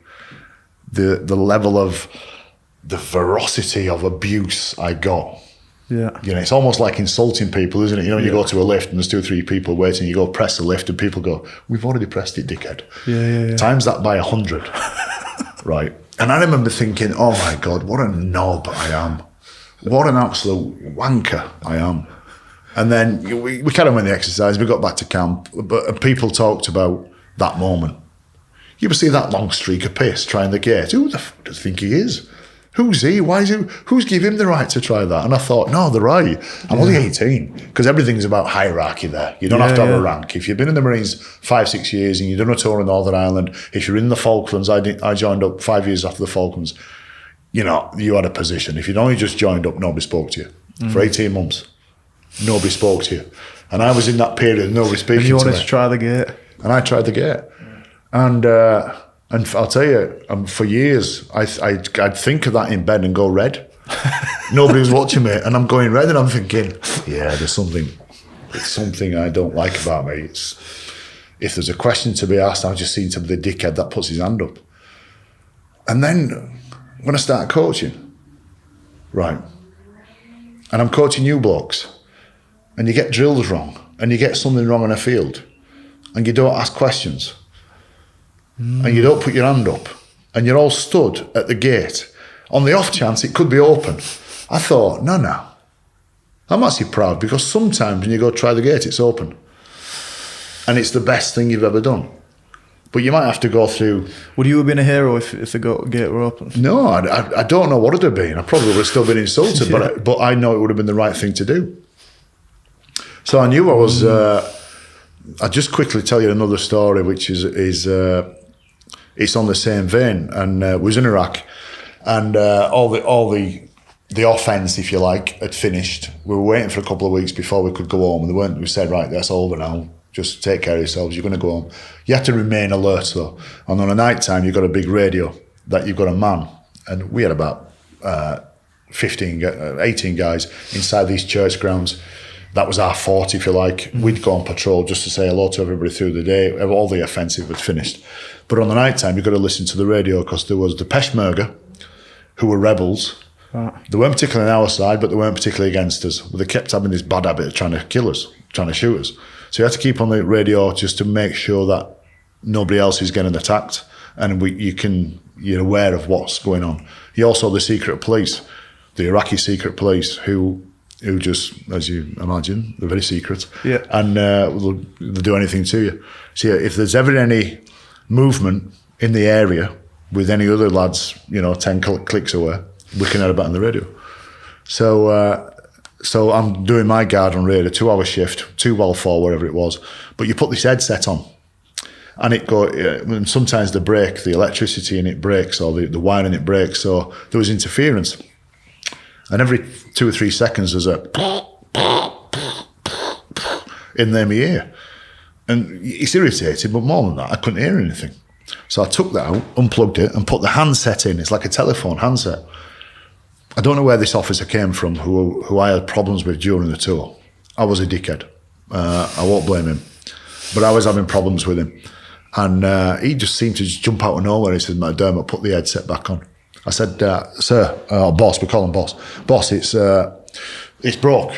the level of the ferocity of abuse I got. Yeah. It's almost like insulting people, isn't it? You go to a lift and there's 2 or 3 people waiting, you go press the lift and people go, we've already pressed it, dickhead. Yeah. Times that by 100, right? And I remember thinking, oh my God, what a knob I am. What an absolute wanker I am. And then we carried on with the exercise, we got back to camp, but people talked about that moment. You ever see that long streak of piss trying the gate? Who the fuck does he think he is? Who's he? Why is he? Who's giving him the right to try that? And I thought, no, they're right. I'm only 18, because everything's about hierarchy there. You don't have to have a rank. If you've been in the Marines 5-6 years and you've done a tour in Northern Ireland, if you're in the Falklands, I joined up 5 years after the Falklands, you know, you had a position. If you'd only just joined up, nobody spoke to you. For 18 months, nobody spoke to you. And I was in that period, nobody speaking to me. And you wanted to try the gate. And I tried the gate. And I'll tell you, for years, I'd think of that in bed and go red. Nobody was watching me, and I'm going red, and I'm thinking, yeah, there's something I don't like about me. If there's a question to be asked, I've just seen to be the dickhead that puts his hand up. And then when I started coaching, right, and I'm coaching new blokes, and you get drills wrong, and you get something wrong on a field, and you don't ask questions, and you don't put your hand up, and you're all stood at the gate on the off chance it could be open. I thought, no. I'm actually proud, because sometimes when you go try the gate, it's open. And it's the best thing you've ever done. But you might have to go through... Would you have been a hero if the gate were open? No, I don't know what it would have been. I probably would have still been insulted, but I know it would have been the right thing to do. So I knew I was... I'll just quickly tell you another story, which is it's on the same vein, and was in Iraq, and all the offence, if you like, had finished. We were waiting for a couple of weeks before we could go home, and we said, right, that's over now. Just take care of yourselves. You're going to go home. You have to remain alert though. And on a night time, you've got a big radio that you've got a man, and we had about 18 guys inside these church grounds. That was our fort, if you like. We'd go on patrol just to say hello to everybody through the day. All the offensive had finished. But on the night time, you've got to listen to the radio, because there was the Peshmerga, who were rebels. Right. They weren't particularly on our side, but they weren't particularly against us. They kept having this bad habit of trying to kill us, trying to shoot us. So you had to keep on the radio just to make sure that nobody else is getting attacked, and you're aware of what's going on. You also the secret police, the Iraqi secret police, who just, as you imagine, they're very secret, and they'll do anything to you. So if there's ever any movement in the area with any other lads, 10 clicks away, we can hear about on the radio. So I'm doing my guard on radio, 2-hour shift, 2 well 4, whatever it was. But you put this headset on, and and sometimes the electricity in it breaks, or the wire in it breaks, so there was interference. And every 2 or 3 seconds there's a in my ear. And it's irritating, but more than that, I couldn't hear anything. So I took that out, unplugged it, and put the handset in. It's like a telephone handset. I don't know where this officer came from, who I had problems with during the tour. I was a dickhead. I won't blame him. But I was having problems with him. And he just seemed to just jump out of nowhere. He said, McDermott, put the headset back on. I said, sir, boss, we call him boss. Boss, it's broke.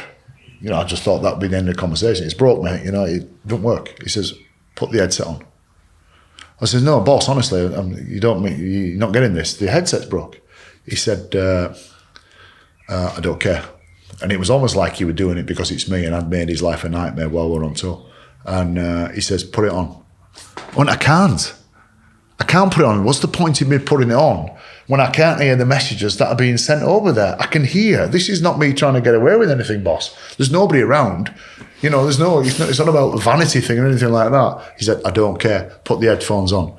I just thought that would be the end of the conversation. It's broke, mate. It don't work. He says, put the headset on. I said, no, boss, honestly, you're not getting this. The headset's broke. He said, I don't care. And it was almost like he was doing it because it's me, and I'd made his life a nightmare while we were on tour. And he says, put it on. I can't put it on. What's the point of me putting it on when I can't hear the messages that are being sent over there? I can hear. This is not me trying to get away with anything, boss. There's nobody around. It's not about a vanity thing or anything like that. He said, I don't care. Put the headphones on.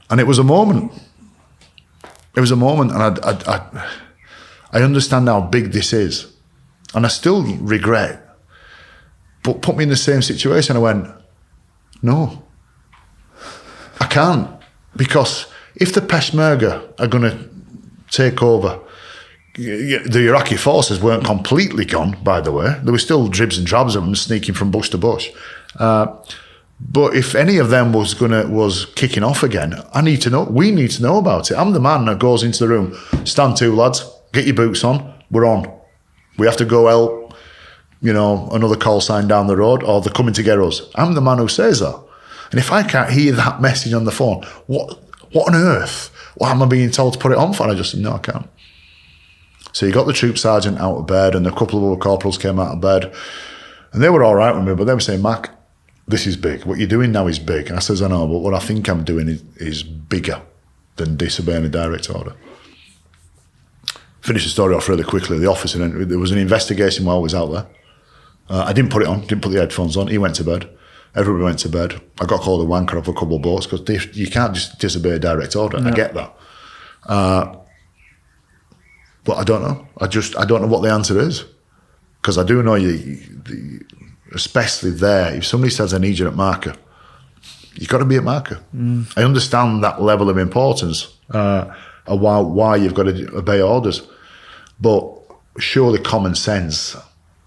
And it was a moment. And I understand how big this is. And I still regret. But put me in the same situation. I went, no, I can't. Because if the Peshmerga are going to take over, the Iraqi forces weren't completely gone, by the way. There were still dribs and drabs of them sneaking from bush to bush. But if any of them was kicking off again, we need to know about it. I'm the man that goes into the room, stand to, lads, get your boots on, we're on. We have to go help, another call sign down the road, or they're coming to get us. I'm the man who says that. And if I can't hear that message on the phone, what on earth? Why am I being told to put it on for? And I just said, no, I can't. So you got the troop sergeant out of bed, and a couple of other corporals came out of bed, and they were all right with me, but they were saying, Mac, this is big. What you're doing now is big. And I says, I know, but what I think I'm doing is bigger than disobeying a direct order. finish the story off really quickly. The officer, there was an investigation while I was out there. I didn't put it on, didn't put the headphones on. He went to bed. Everybody went to bed. I got called a wanker off a couple of blokes because you can't just disobey a direct order. No. I get that. But I don't know. I don't know what the answer is. Because I do know especially there, if somebody says I need you at marker, you've got to be at marker. I understand that level of importance of why you've got to obey orders. But surely common sense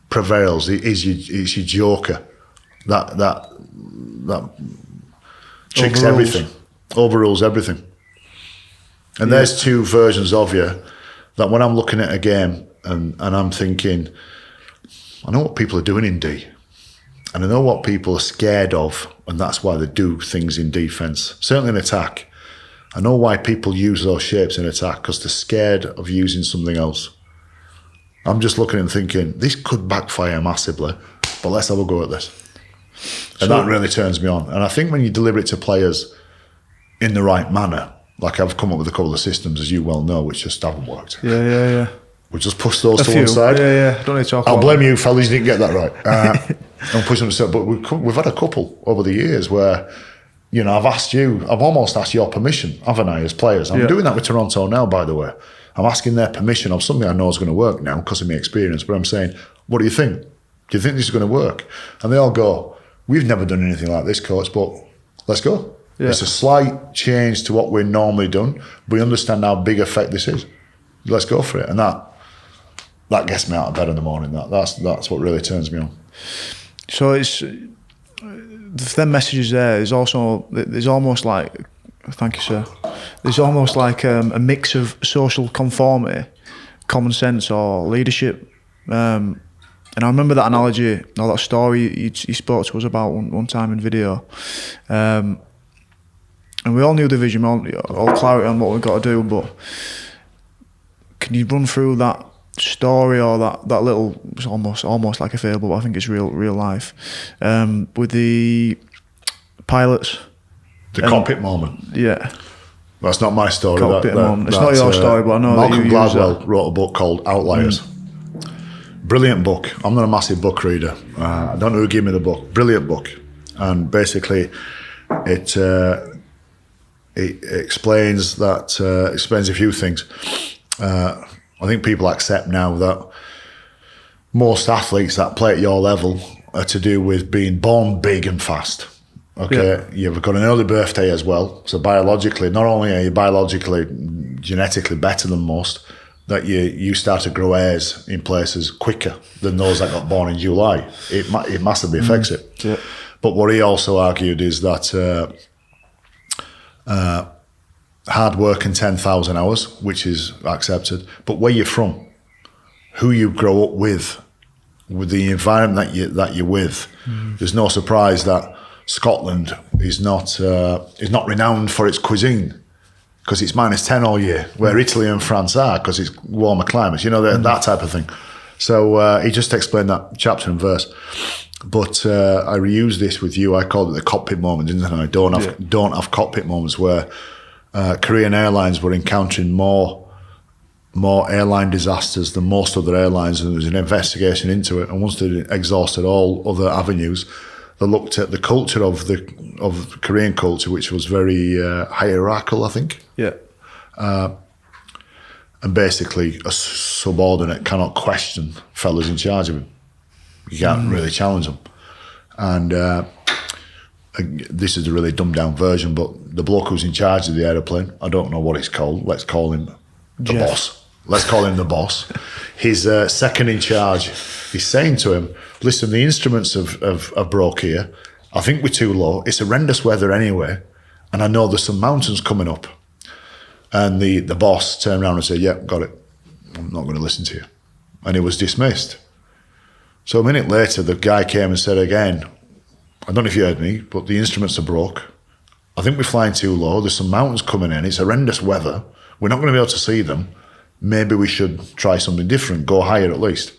prevails. It's your joker that tricks everything, overrules everything. And there's two versions of you that when I'm looking at a game and I'm thinking, I know what people are doing in D, and I know what people are scared of, and that's why they do things in defence. Certainly in attack, I know why people use those shapes in attack, because they're scared of using something else. I'm just looking and thinking, this could backfire massively, but let's have a go at this. And that really turns me on. And I think when you deliver it to players in the right manner, like I've come up with a couple of systems, as you well know, which just haven't worked. Yeah. We'll just push those to one side. Yeah. Don't need to talk I'll about blame you, fellas, you didn't get that right. I'm pushing them to, but we've had a couple over the years where, I've almost asked your permission, haven't I, as players? I'm doing that with Toronto now, by the way. I'm asking their permission of something I know is going to work now because of my experience, but I'm saying, what do you think? Do you think this is going to work? And they all go, we've never done anything like this, coach, but let's go. Yeah. It's a slight change to what we're normally done. We understand how big effect this is. Let's go for it. And that gets me out of bed in the morning. That's what really turns me on. So it's them messages there. There's almost like, thank you, sir. There's almost like a mix of social conformity, common sense, or leadership. And I remember that analogy or that story you spoke to us about one time in video. And we all knew the vision, all clarity on what we've got to do, but can you run through that story or that little, it's almost like a fable, but I think it's real life, with the pilots? The cockpit moment. Yeah. That's not my story. Cockpit moment. It's not your story, but I know Malcolm that you Gladwell wrote a book called Outliers. Brilliant book. I'm not a massive book reader. I don't know who gave me the book. Brilliant book. And basically it explains a few things. I think people accept now that most athletes that play at your level are to do with being born big and fast. Okay, You've got an early birthday as well. So biologically, not only are you genetically better than most, that you start to grow hairs in places quicker than those that got born in July. It massively affects it. Yeah. But what he also argued is that hard work and 10,000 hours, which is accepted, but where you're from, who you grow up with the environment that you're with, there's no surprise that Scotland is not renowned for its cuisine because it's -10 all year, where Italy and France are because it's warmer climates, that type of thing. So he just explained that chapter and verse. But I reuse this with you. I called it the cockpit moment, didn't I? Don't have cockpit moments where Korean Airlines were encountering more airline disasters than most other airlines, and there was an investigation into it. And once they exhausted all other avenues, they looked at the culture of the Korean culture, which was very hierarchical, I think. Yeah. And basically, a subordinate cannot question fellas in charge of him. You can't really challenge them. And this is a really dumbed down version, but the bloke who's in charge of the aeroplane, I don't know what it's called. Let's call him the boss. Let's call him the boss. His second in charge, he's saying to him, listen, the instruments have broke here. I think we're too low. It's horrendous weather anyway. And I know there's some mountains coming up. And the boss turned around and said, yeah, got it. I'm not going to listen to you. And he was dismissed. So a minute later, the guy came and said again, I don't know if you heard me, but the instruments are broke. I think we're flying too low. There's some mountains coming in. It's horrendous weather. We're not going to be able to see them. Maybe we should try something different, go higher at least.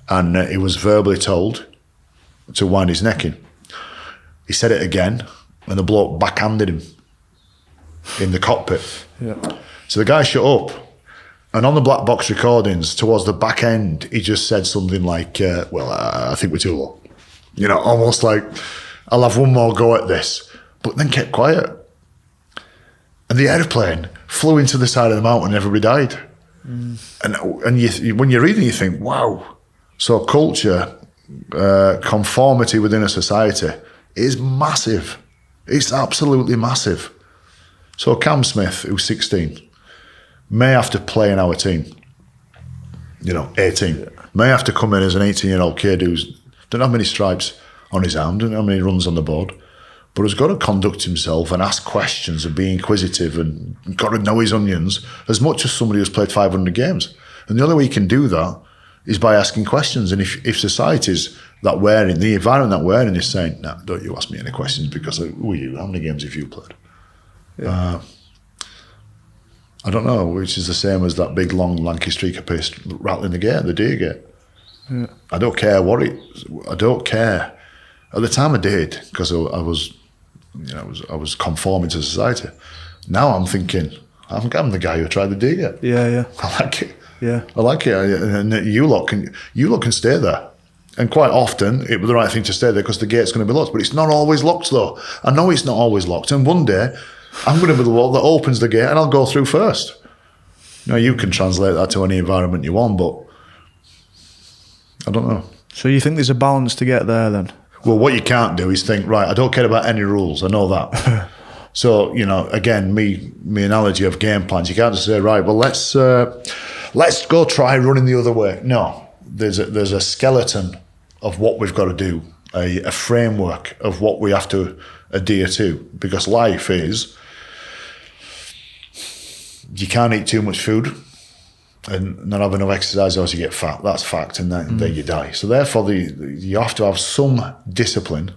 And he was verbally told to wind his neck in. He said it again, and the bloke backhanded him in the cockpit. Yeah. So the guy shut up, And on the black box recordings, towards the back end, he just said something like, I think we're too low. You know, almost like, I'll have one more go at this. But then kept quiet. And the airplane flew into the side of the mountain and everybody died. And when you're reading, you think, wow. So culture, conformity within a society is massive. It's absolutely massive. So Cam Smith, who's 16, may have to play in our team. 18. May have to come in as an 18-year-old kid who's don't have many stripes on his arm, don't have many runs on the board, but has got to conduct himself and ask questions and be inquisitive and got to know his onions as much as somebody who's played 500 games. And the only way he can do that is by asking questions. And if societies that we're in, the environment that we're in is saying, no, don't you ask me any questions because who are you? How many games have you played? Yeah. I don't know, which is the same as that big, long, lanky streak of pace rattling the gate, the deer gate. Yeah. I don't care I don't care. At the time I did, because I was conforming to society. Now I'm thinking, I'm the guy who tried the deer gate. Yeah. I like it. Yeah. I like it. And you lot can stay there. And quite often, it was the right thing to stay there because the gate's going to be locked. But it's not always locked, though. I know it's not always locked. And one day, I'm going to be the one that opens the gate and I'll go through first. You can translate that to any environment you want, but I don't know. So you think there's a balance to get there then? Well, what you can't do is think, right, I don't care about any rules. I know that. So, again, me analogy of game plans, you can't just say, right, well, let's go try running the other way. No, there's a skeleton of what we've got to do, a framework of what we have to adhere to, because life is, you can't eat too much food and not have enough exercise, or else you get fat. That's fact, and then you die. So therefore, you have to have some discipline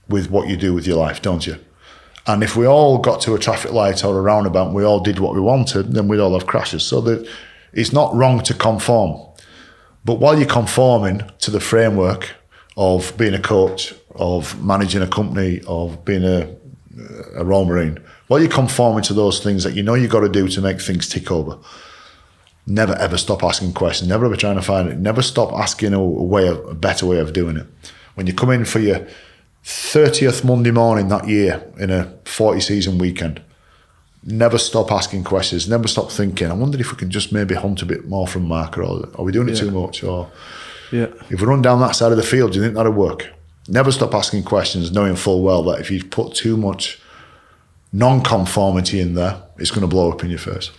with what you do with your life, don't you? And if we all got to a traffic light or a roundabout and we all did what we wanted, then we'd all have crashes. So that it's not wrong to conform. But while you're conforming to the framework of being a coach, of managing a company, of being a Royal Marine, while you're conforming to those things that you've got to do to make things tick over, never ever stop asking questions, never ever trying to find it, never stop asking a better way of doing it. When you come in for your 30th Monday morning that year in a 40-season weekend, never stop asking questions, never stop thinking, I wonder if we can just maybe hunt a bit more from marker, or are we doing it too much? Or if we run down that side of the field, do you think that'll work? Never stop asking questions, knowing full well that if you put too much non-conformity in there, it's going to blow up in your face.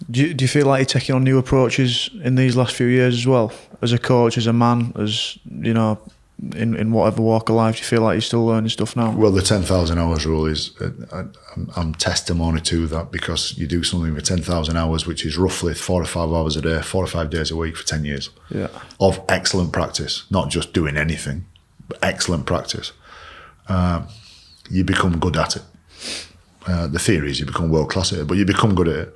Do you feel like you're taking on new approaches in these last few years as well? As a coach, as a man, as, in whatever walk of life, do you feel like you're still learning stuff now? Well, the 10,000 hours rule is, I'm testimony to that, because you do something for 10,000 hours, which is roughly 4 or 5 hours a day, 4 or 5 days a week for 10 years of excellent practice, not just doing anything, but excellent practice. You become good at it. The theory is you become world class at it, but you become good at it.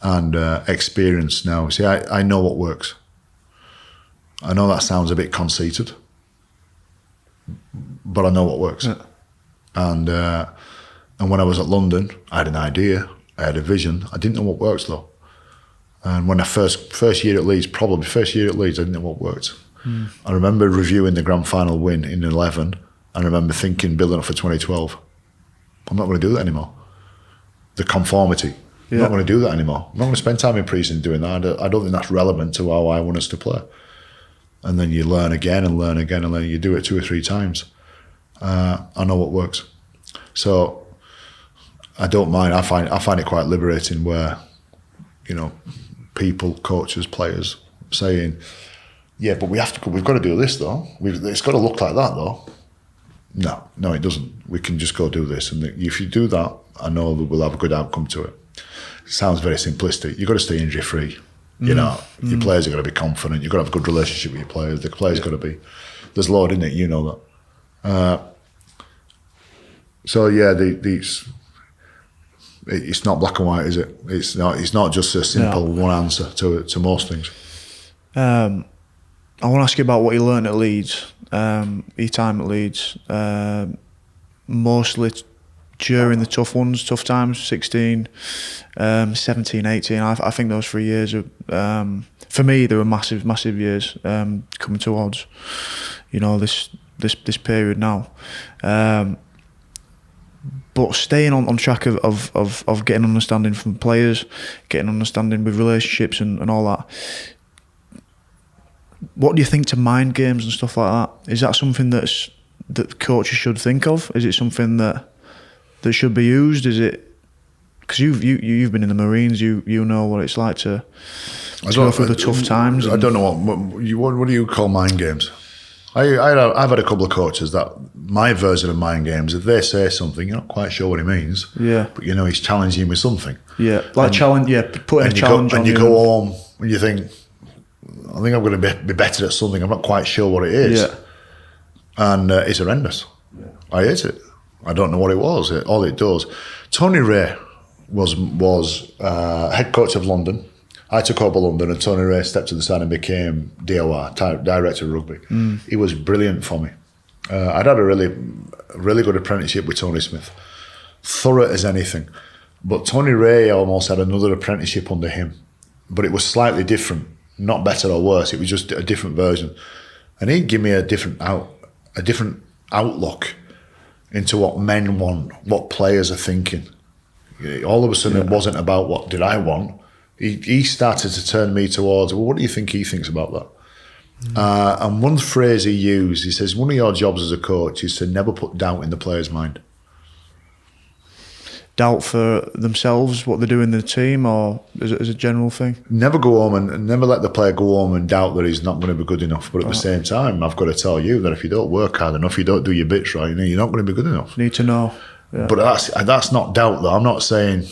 And experience now. See, I know what works. I know that sounds a bit conceited, but I know what works. Yeah. And when I was at London, I had an idea, I had a vision. I didn't know what works though. And when I first year at Leeds, I didn't know what worked. I remember reviewing the grand final win in 11, and I remember thinking, building up for 2012, I'm not going to do that anymore. The conformity. I'm not going to do that anymore. I'm not going to spend time in preseason doing that. I don't think that's relevant to how I want us to play. And then you learn again and learn again and learn. You do it 2 or 3 times. I know what works. So I don't mind. I find it quite liberating where, people, coaches, players saying, yeah, but we've got to do this though. It's got to look like that though. No, it doesn't. We can just go do this. And if you do that, I know that we'll have a good outcome to it. It sounds very simplistic. You've got to stay injury free. Your players are got to be confident. You've got to have a good relationship with your players. The players got to be. There's a lot in it, you know that. So yeah, it's not black and white, is it? It's not just a simple one answer to most things. I want to ask you about what you learned at Leeds. Your time at Leeds, mostly during the tough times, 16, 17, 18. I think those 3 years are, for me, they were massive years coming towards, this period now. But staying on track of getting understanding from players, getting understanding with relationships and all that. What do you think to mind games and stuff like that? Is that something that coaches should think of? Is it something that should be used? Is it because you've been in the Marines, you know what it's like to go through the tough times. I don't know what do you call mind games? I've had a couple of coaches that my version of mind games, if they say something, you're not quite sure what he means. Yeah. But he's challenging you with something. Yeah. Like challenge. Yeah. Putting a challenge on you. And you go home and you think, I think I'm going to be better at something. I'm not quite sure what it is. Yeah. And it's horrendous. Yeah. I hate it. I don't know what it was. All it does. Tony Ray was head coach of London. I took over London and Tony Ray stepped to the side and became DOR, Director of Rugby. He was brilliant for me. I'd had a really good apprenticeship with Tony Smith. Thorough as anything. But Tony Ray almost had another apprenticeship under him. But it was slightly different. Not better or worse. It was just a different version. And he'd give me a different outlook into what men want, what players are thinking. All of a sudden, it wasn't about what did I want. He started to turn me towards, well, what do you think he thinks about that? And one phrase he used, he says, one of your jobs as a coach is to never put doubt in the player's mind. Doubt for themselves, what they do in the team, or as a general thing? Never go home and never let the player go home and doubt that he's not going to be good enough. But at the same time, I've got to tell you that if you don't work hard enough, you don't do your bits right, you're not going to be good enough. Need to know. Yeah. But that's not doubt, though. I'm not saying,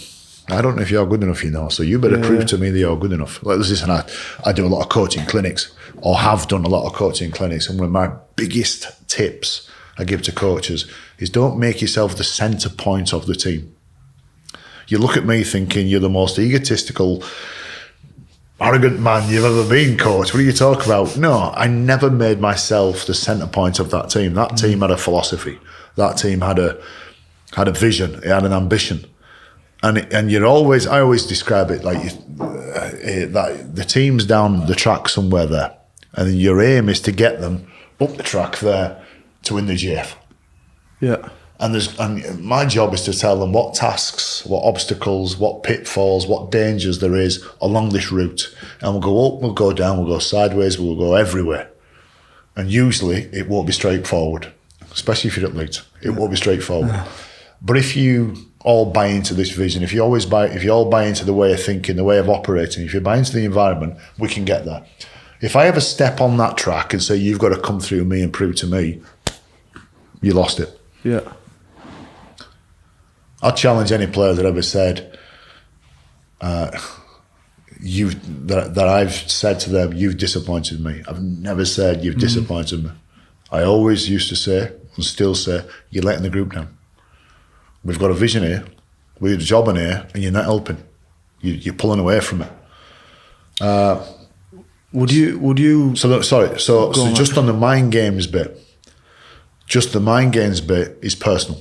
I don't know if you're good enough, so you better prove to me that you're good enough. Like this, and I do a lot of coaching clinics, or have done a lot of coaching clinics, and one of my biggest tips I give to coaches is don't make yourself the centre point of the team. You look at me thinking you're the most egotistical, arrogant man you've ever been, coach. What are you talking about? No, I never made myself the centre point of that team. That team had a philosophy. That team had a vision. It had an ambition. And I always describe it like that the team's down the track somewhere there, and your aim is to get them up the track there to win the GF. Yeah. And my job is to tell them what tasks, what obstacles, what pitfalls, what dangers there is along this route. And we'll go up, we'll go down, we'll go sideways, we'll go everywhere. And usually it won't be straightforward, especially if you're at Leeds. It won't be straightforward. But if you all buy into this vision, if you all buy into the way of thinking, the way of operating, if you buy into the environment, we can get there. If I ever step on that track and say, you've got to come through me and prove to me, you lost it. Yeah. I challenge any player that ever said that I've said to them, you've disappointed me. I've never said you've disappointed me. I always used to say, and still say, you're letting the group down. We've got a vision here, we have a job in here, and you're not helping. You're pulling away from it. Would you? So just on the mind games bit, is personal.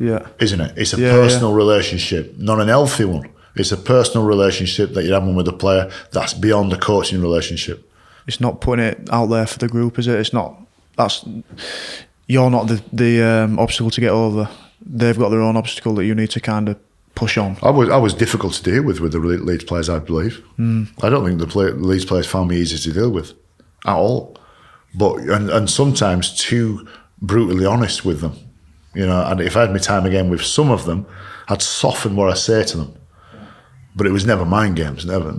Yeah. Isn't it? It's a personal relationship, not an healthy one. It's a personal relationship that you're having with a player that's beyond the coaching relationship. It's not putting it out there for the group, is it? It's not. You're not the obstacle to get over. They've got their own obstacle that you need to kind of push on. I was difficult to deal with the Leeds players, I believe. I don't think the Leeds players found me easy to deal with at all. But and sometimes too brutally honest with them. And if I had my time again with some of them, I'd soften what I say to them. But it was never mind games, never.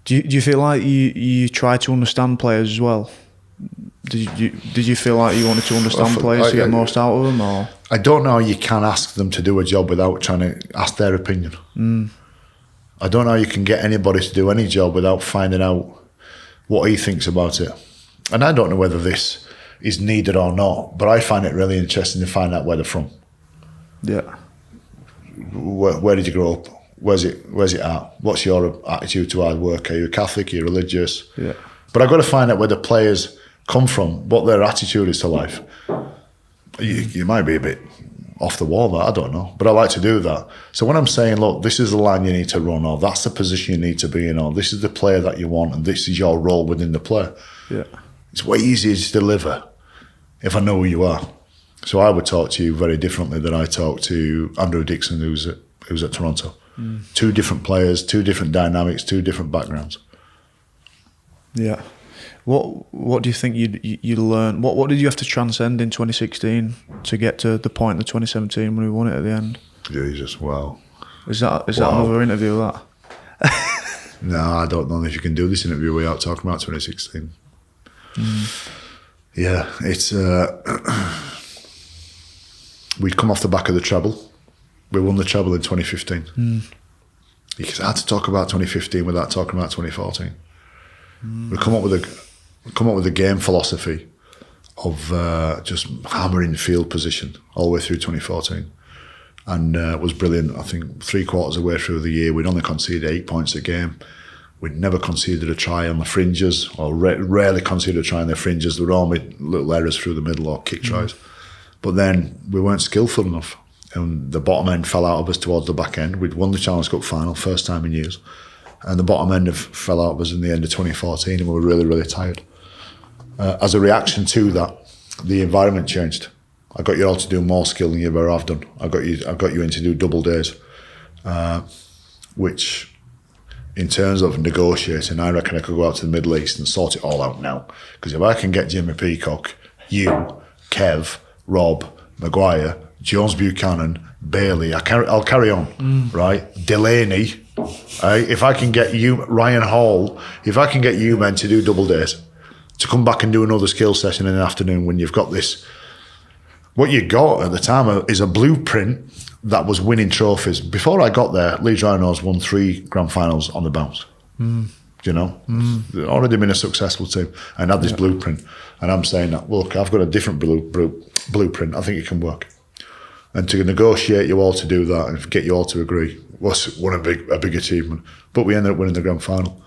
Do you feel like you try to understand players as well? Did you feel like you wanted to understand players to get most out of them? Or? I don't know how you can ask them to do a job without trying to ask their opinion. I don't know how you can get anybody to do any job without finding out what he thinks about it. And I don't know whether this is needed or not, but I find it really interesting to find out where they're from. Yeah. Where did you grow up? Where's it at? What's your attitude to hard work? Are you a Catholic? Are you religious? Yeah. But I've got to find out where the players come from, what their attitude is to life. You might be a bit off the wall, that I don't know, but I like to do that. So when I'm saying, look, this is the line you need to run, or that's the position you need to be in, or this is the player that you want, and this is your role within the play. Yeah, it's way easier to deliver if I know who you are. So I would talk to you very differently than I talk to Andrew Dixon, who's at Toronto. Two different players, two different dynamics, two different backgrounds. Yeah. What do you think you learned? What did you have to transcend in 2016 to get to the point in 2017 when we won it at the end? Jesus, wow. Is that another interview, that? No, I don't know if you can do this interview without talking about 2016. Yeah, it's we'd come off the back of the treble. We won the treble in 2015. It's hard to talk about 2015 without talking about 2014. We come up with a game philosophy of just hammering field position all the way through 2014, and it was brilliant. I think 3/4 of the way through the year, we'd only conceded 8 points a game. We'd never conceded a try on the fringes, or rarely conceded a try on the fringes. There were only little errors through the middle or kick tries. But then we weren't skillful enough, and the bottom end fell out of us towards the back end. We'd won the Challenge Cup final, first time in years. And the bottom end fell out of us in the end of 2014, and we were really, really tired. As a reaction to that, the environment changed. I got you all to do more skill than you ever have done. I got you in to do double days, which, in terms of negotiating, I reckon I could go out to the Middle East and sort it all out now. Because if I can get Jimmy Peacock, you, Kev, Rob, Maguire, Jones Buchanan, Bailey, I'll carry on, right? Delaney. If I can get you, Ryan Hall, if I can get you men to do double days, to come back and do another skill session in the afternoon when you've got this, what you got at the time is a blueprint that was winning trophies. Before I got there, Leeds Rhinos won 3 grand finals on the bounce. You know, they'd already been a successful team and had this blueprint. And I'm saying that, look, I've got a different blueprint. I think it can work. And to negotiate you all to do that and get you all to agree was a big achievement. But we ended up winning the grand final.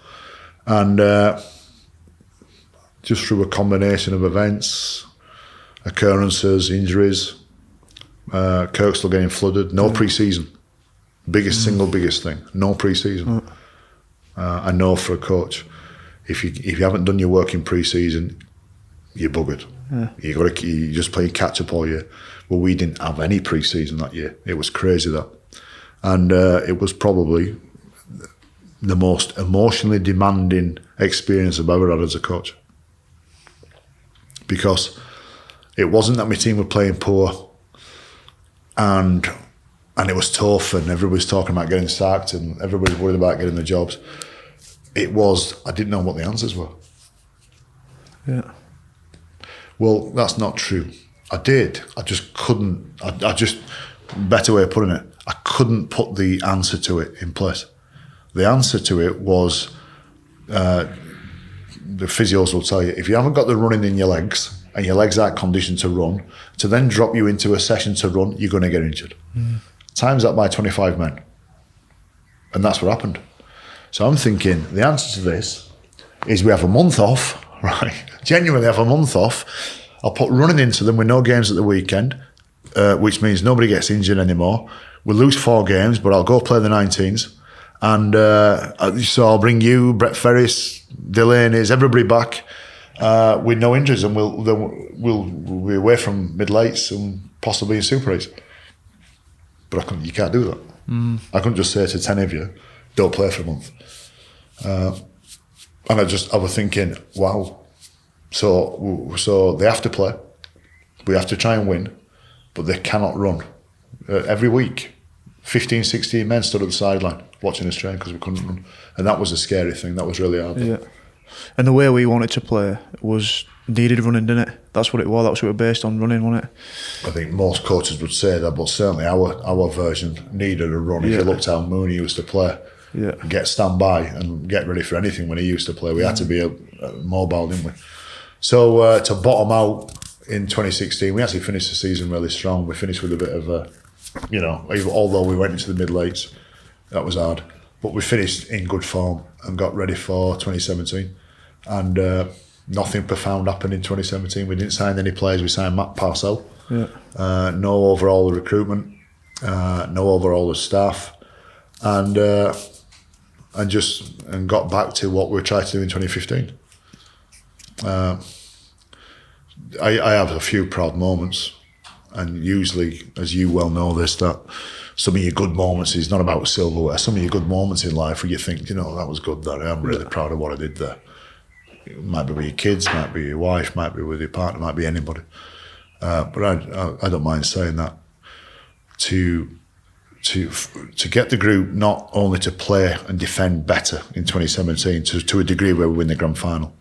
And just through a combination of events, occurrences, injuries, Kirkstall getting flooded, no pre-season. Single biggest thing, no pre-season. I know for a coach, if you haven't done your work in pre-season, you're buggered. You just play catch up all year. Well, we didn't have any pre-season that year. It was crazy, that. And it was probably the most emotionally demanding experience I've ever had as a coach. Because it wasn't that my team were playing poor and it was tough and everybody was talking about getting sacked and everybody was worried about getting the jobs. It was, I didn't know what the answers were. Yeah. Well, that's not true. I did. I just couldn't. Better way of putting it, I couldn't put the answer to it in place. The answer to it was, the physios will tell you, if you haven't got the running in your legs and your legs aren't conditioned to run, to then drop you into a session to run, you're going to get injured. Times that by 25 men. And that's what happened. So I'm thinking, the answer to this is we have a month off, right? Genuinely have a month off. I'll put running into them with no games at the weekend, which means nobody gets injured anymore. We'll lose 4 games, but I'll go play the 19s. And so I'll bring you, Brett Ferris, Delaney's, everybody back with no injuries, and we'll be away from mid-eights and possibly in Super 8s. But you can't do that. I couldn't just say to 10 of you, don't play for a month. And I was thinking, wow. So they have to play. We have to try and win, but they cannot run. Every week, 15, 16 men stood at the sideline watching us train because we couldn't run. And that was a scary thing. That was really hard. Yeah. And the way we wanted to play was needed running, didn't it? That's what it was. That's what it was based on, running, wasn't it? I think most coaches would say that, but certainly our version needed a run. If you looked how Mooney used to play, get stand by and get ready for anything when he used to play. We had to be mobile, didn't we? So to bottom out in 2016, we actually finished the season really strong. We finished with a bit of a, although we went into the mid-eights, that was hard. But we finished in good form and got ready for 2017. And nothing profound happened in 2017. We didn't sign any players. We signed Matt Parcell no overall recruitment, no overall staff, and got back to what we tried to do in 2015. I have a few proud moments, and usually, as you well know this, that some of your good moments is not about silverware. Some of your good moments in life where you think, that was good, that I'm really proud of what I did there. It might be with your kids, might be your wife, might be with your partner, might be anybody. But I don't mind saying that. To get the group not only to play and defend better in 2017 to a degree where we win the grand final,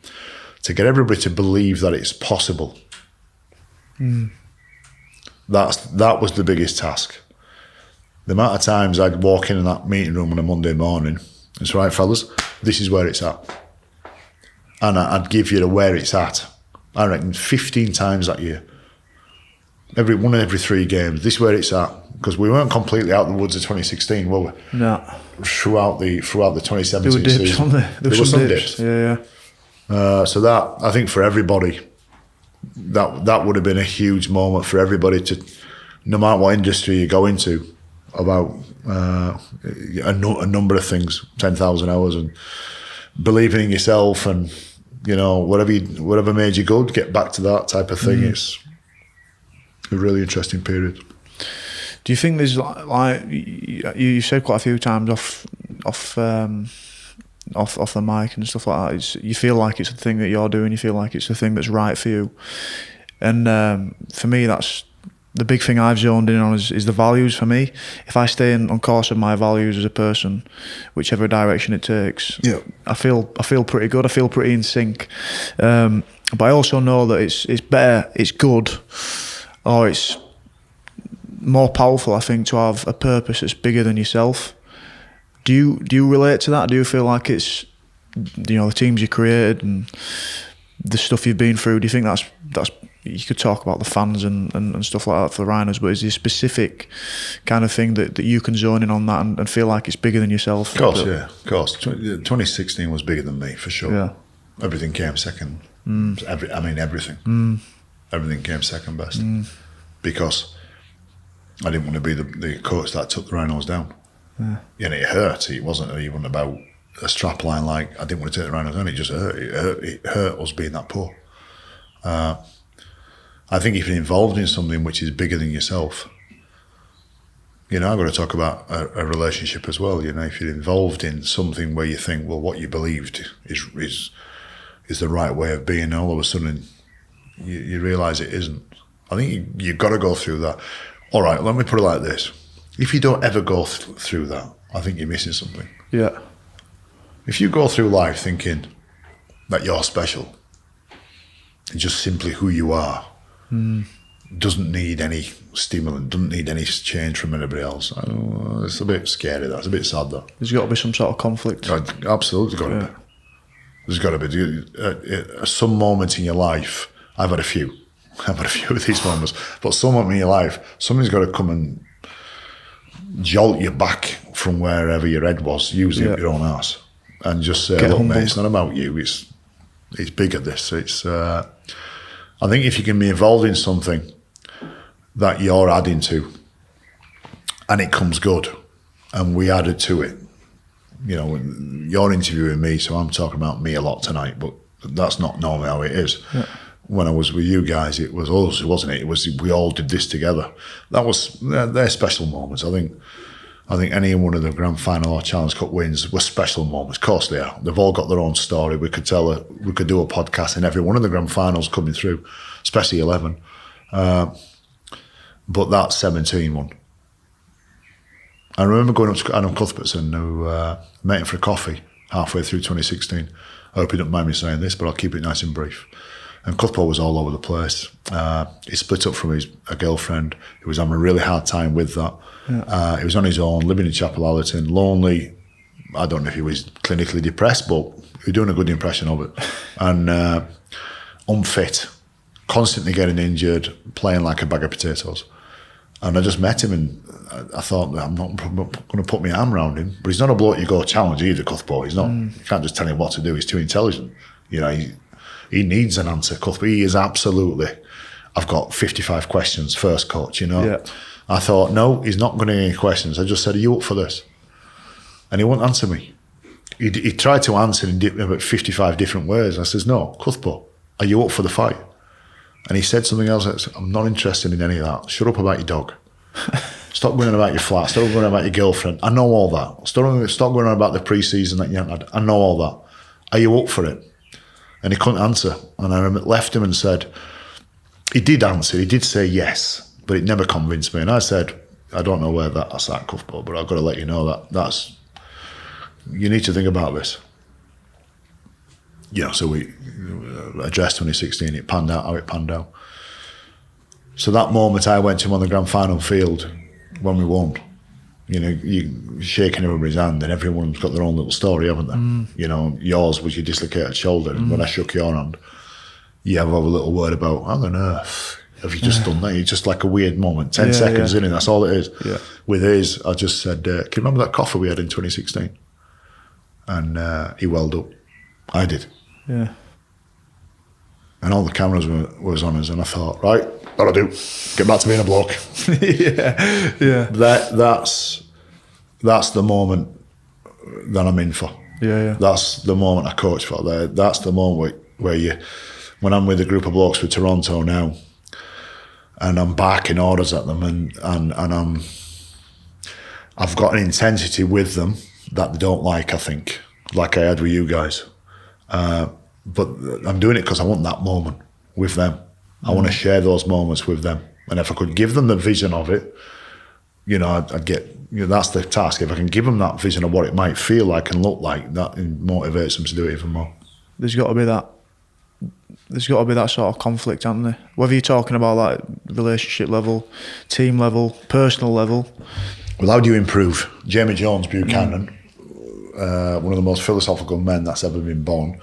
to get everybody to believe that it's possible. That was the biggest task. The amount of times I'd walk in that meeting room on a Monday morning and say, right, fellas, this is where it's at. And I'd give you the where it's at. I reckon 15 times that year. Every 3 games, this is where it's at. Because we weren't completely out of the woods of 2016, were we? No. Throughout the 2017 there were dips, season. There were some dips. Yeah. So that, I think for everybody, that would have been a huge moment for everybody to, no matter what industry you go into, about a number of things, 10,000 hours, and believing in yourself, and whatever made you good, get back to that type of thing. It's a really interesting period. Do you think there's like you said quite a few times off the mic and stuff like that, you feel like it's the thing that you're doing, you feel like it's the thing that's right for you, and for me that's the big thing I've zoned in on is the values. For me, if I stay on course of my values as a person, whichever direction it takes, I feel pretty good. I feel pretty in sync. But I also know that it's better, it's good, or it's more powerful, I think, to have a purpose that's bigger than yourself. Do you relate to that? Do you feel like it's the teams you created and the stuff you've been through? Do you think that's you could talk about the fans and stuff like that for the Rhinos, but is there a specific kind of thing that you can zone in on that and feel like it's bigger than yourself? Of course, of course. 2016 was bigger than me, for sure. Yeah. Everything came second. Everything. Everything came second best. Because I didn't want to be the coach that took the Rhinos down. Yeah. And it hurt. It wasn't even about a strap line like I didn't want to take the Rhinos down. It just hurt. It hurt us being that poor. I think if you're involved in something which is bigger than yourself, I've got to talk about a relationship as well. If you're involved in something where you think, well, what you believed is the right way of being, and all of a sudden you realise it isn't. I think you've got to go through that. All right, let me put it like this. If you don't ever go through that, I think you're missing something. Yeah. If you go through life thinking that you're special, and just simply who you are, doesn't need any stimulant, doesn't need any change from anybody else, it's a bit scary, that's a bit sad, though. There's got to be some sort of conflict. Absolutely got to be. There's got to be. Some moments in your life, I've had a few of these moments, but some in your life, somebody's got to come and jolt you back from wherever your head was, usually your own arse, and just say, look, mate, it's not about you, it's bigger this. I think if you can be involved in something that you're adding to, and it comes good, and we added to it, you're interviewing me, so I'm talking about me a lot tonight, but that's not normally how it is. Yeah. When I was with you guys, it was us, wasn't it? It was we all did this together. They're special moments. I think any one of the grand final or Challenge Cup wins were special moments. Of course they are. They've all got their own story. We could do a podcast in every one of the grand finals coming through, especially 11. But that 17 one. I remember going up to Adam Cuthbertson, who met him for a coffee halfway through 2016. I hope you don't mind me saying this, but I'll keep it nice and brief. And Cuthbert was all over the place. He split up from a girlfriend. He was having a really hard time with that. Yeah. He was on his own, living in Chapel Allerton, lonely. I don't know if he was clinically depressed, but he was doing a good impression of it. And unfit, constantly getting injured, playing like a bag of potatoes. And I just met him, and I thought, I'm not going to put my arm around him. But he's not a bloke you go challenge either, Cuthbert. He's not. You can't just tell him what to do. He's too intelligent. He needs an answer, Cuthbert. He is absolutely I've got 55 questions, first coach, you know. Yeah. I thought, no, he's not going to get any questions. I just said, are you up for this? And he wouldn't answer me. He tried to answer in about 55 different ways. I says, no, Cuthbert, are you up for the fight? And he said something else. I said, I'm not interested in any of that. Shut up about your dog. Stop going on about your flat. Stop going on about your girlfriend. I know all that. Stop going on about the pre-season that you haven't had. I know all that. Are you up for it? And he couldn't answer. And I left him and said, he did answer. He did say yes, but it never convinced me. And I said, I don't know where that's at, Cuthbert, but I've got to let you know that's, you need to think about this. Yeah, so we addressed 2016. It panned out how it panned out. So that moment I went to him on the grand final field when we won. You know, you shaking everybody's hand and everyone's got their own little story, haven't they? You know, yours was your dislocated shoulder. And when I shook your hand, you have a little word about, how on earth have you just done that? It's just like a weird moment. 10 seconds in it, that's all it is. Yeah. With his, I just said, can you remember that coffee we had in 2016? And he welled up. I did. Yeah. And all the cameras was on us, and I thought, right, that'll do. Get back to being a bloke. Yeah. That's the moment that I'm in for. Yeah. That's the moment I coach for. That's the moment where when I'm with a group of blokes with Toronto now, and I'm barking orders at them, and I've got an intensity with them that they don't like, I think, like I had with you guys. But I'm doing it because I want that moment with them. I want to share those moments with them. And if I could give them the vision of it, you know, I'd get, you know, that's the task. If I can give them that vision of what it might feel like and look like, that motivates them to do it even more. There's got to be that sort of conflict, hasn't there? Whether you're talking about like relationship level, team level, personal level. Well, how do you improve? Jamie Jones Buchanan, one of the most philosophical men that's ever been born,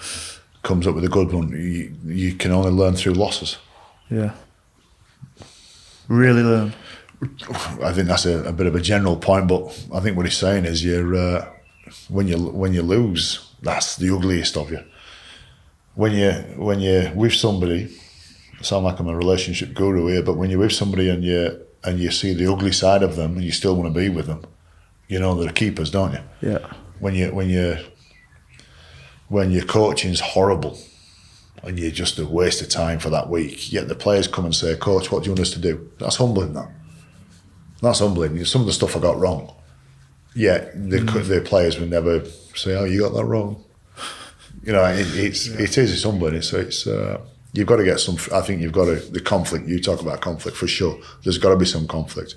comes up with a good one. You can only learn through losses. Yeah. Really learn. I think that's a bit of a general point, but I think what he's saying is when you lose, that's the ugliest of you. When you're with somebody, I sound like I'm a relationship guru here, but when you're with somebody and you see the ugly side of them and you still want to be with them, you know they're keepers, don't you? Yeah. When your coaching's horrible and you're just a waste of time for that week, yet the players come and say, Coach, what do you want us to do? That's humbling, that. That's humbling. Some of the stuff I got wrong. Yet the players would never say, oh, you got that wrong. You know, it's humbling. It's you've got to get some, I think you've got to, the conflict, you talk about conflict for sure. There's got to be some conflict.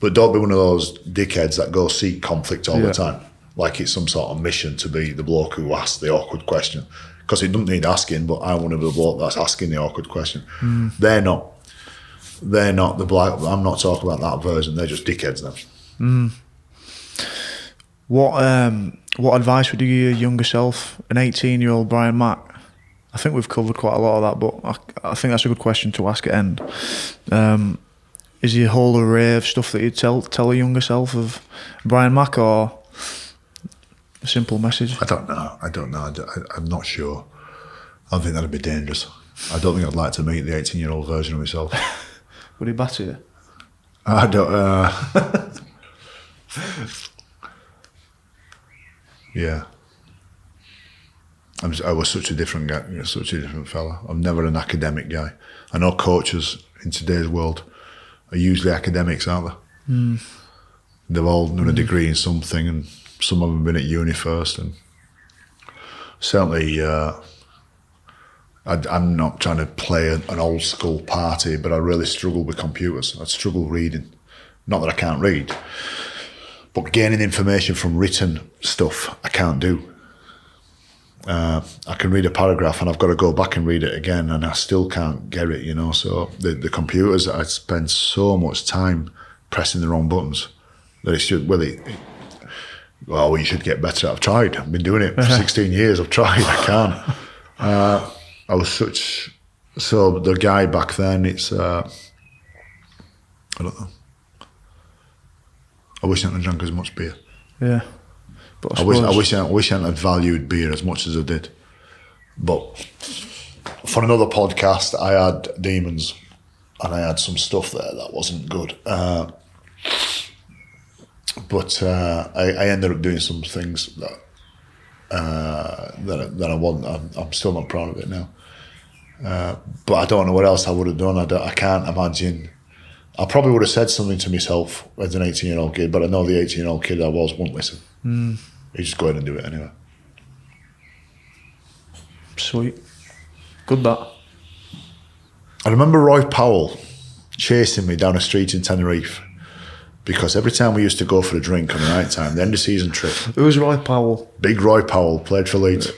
But don't be one of those dickheads that go seek conflict all the time. Like it's some sort of mission to be the bloke who asks the awkward question. Because it doesn't need asking, but I'm one of the bloke that's asking the awkward question. They're not the black, I'm not talking about that version, they're just dickheads now. What advice would you give your younger self, an 18-year-old Brian Mack? I think we've covered quite a lot of that, but I think that's a good question to ask at end. Is your whole array of stuff that you'd tell a younger self of Brian Mack, or a simple message? I don't know. I'm not sure. I think that'd be dangerous. I don't think I'd like to meet the 18-year-old version of myself. Would he batter you? I don't. Yeah. I was such a different guy, such a different fella. I'm never an academic guy. I know coaches in today's world are usually academics, aren't they? They've all done a degree in something, and some of them have been at uni first. And certainly, I'm not trying to play an old school party, but I really struggle with computers. I struggle reading. Not that I can't read, but gaining information from written stuff, I can't do. I can read a paragraph and I've got to go back and read it again, and I still can't get it, you know. So the computers, I spend so much time pressing the wrong buttons that it should, you should get better. I've tried. I've been doing it for 16 years. I've tried. I can't. I was so the guy back then, it's, I don't know. I wish I hadn't drank as much beer. Yeah. But I wish I hadn't had valued beer as much as I did. But for another podcast, I had demons and I had some stuff there that wasn't good. But I ended up doing some things that I wasn't. I'm still not proud of it now. But I don't know what else I would have done. I can't imagine. I probably would have said something to myself as an 18-year-old kid, but I know the 18-year-old kid I was wouldn't listen. He'd just go ahead and do it anyway. Sweet. Good that. I remember Roy Powell chasing me down a street in Tenerife because every time we used to go for a drink on the night time, the end of season trip. Who was Roy Powell? Big Roy Powell, played for Leeds.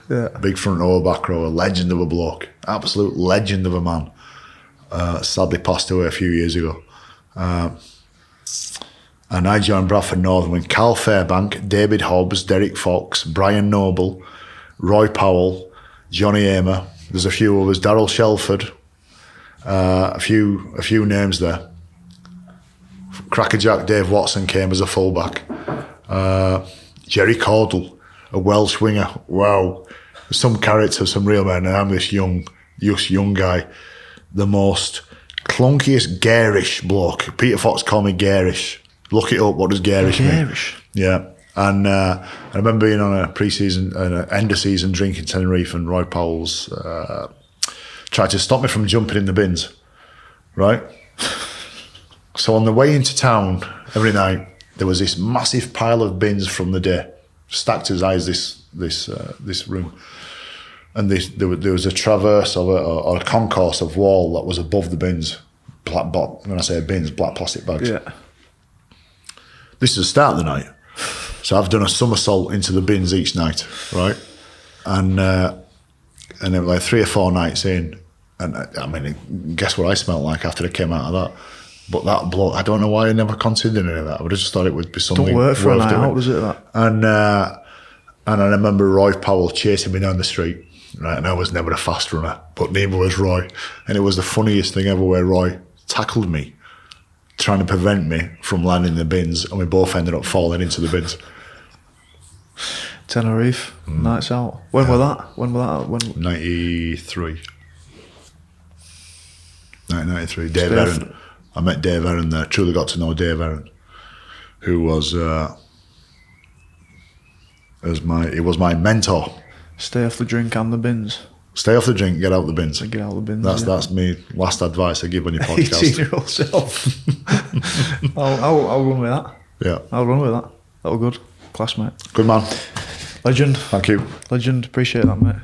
Yeah. Big front row, back row, a legend of a bloke. Absolute legend of a man. Sadly passed away a few years ago. And I joined Bradford Northern when Carl Fairbank, David Hobbs, Derek Fox, Brian Noble, Roy Powell, Johnny Amer. There's a few others. Darryl Shelford. A few names there. Crackerjack Dave Watson came as a fullback. Jerry Caudle, a Welsh winger. Wow. Some character, some real men, and I'm this young guy. The most clunkiest, garish bloke. Peter Fox called me garish. Look it up, what does garish mean? Garish? Yeah. And I remember being on a pre-season, an end-of-season drink in Tenerife, and Roy Powell's tried to stop me from jumping in the bins, right? So on the way into town every night, there was this massive pile of bins from the day, stacked as high as this room. And there was a traverse or a concourse of wall that was above the bins. When I say bins, black plastic bags. Yeah. This is the start of the night. So I've done a somersault into the bins each night, right? And it was like 3 or 4 nights in. And I mean, guess what I smelled like after I came out of that? But that bloke, I don't know why I never considered any of that. I would have just thought it would be something. Don't work for a night doing. out, was it that? And I remember Roy Powell chasing me down the street, right? And I was never a fast runner, but neither was Roy. And it was the funniest thing ever where Roy tackled me, trying to prevent me from landing in the bins, and we both ended up falling into the bins. Tenerife, nights out. When was that? 93. 1993. Dave Aaron. I met Dave Aaron there. Truly got to know Dave Aaron, who was my mentor. Stay off the drink and the bins. Stay off the drink, get out the bins. Get out the bins. That's me. Last advice I give on your podcast. 18-year-old self. I'll run with that. Yeah, I'll run with that. That was good, classmate. good man. Legend. Thank you. Legend. Appreciate that, mate.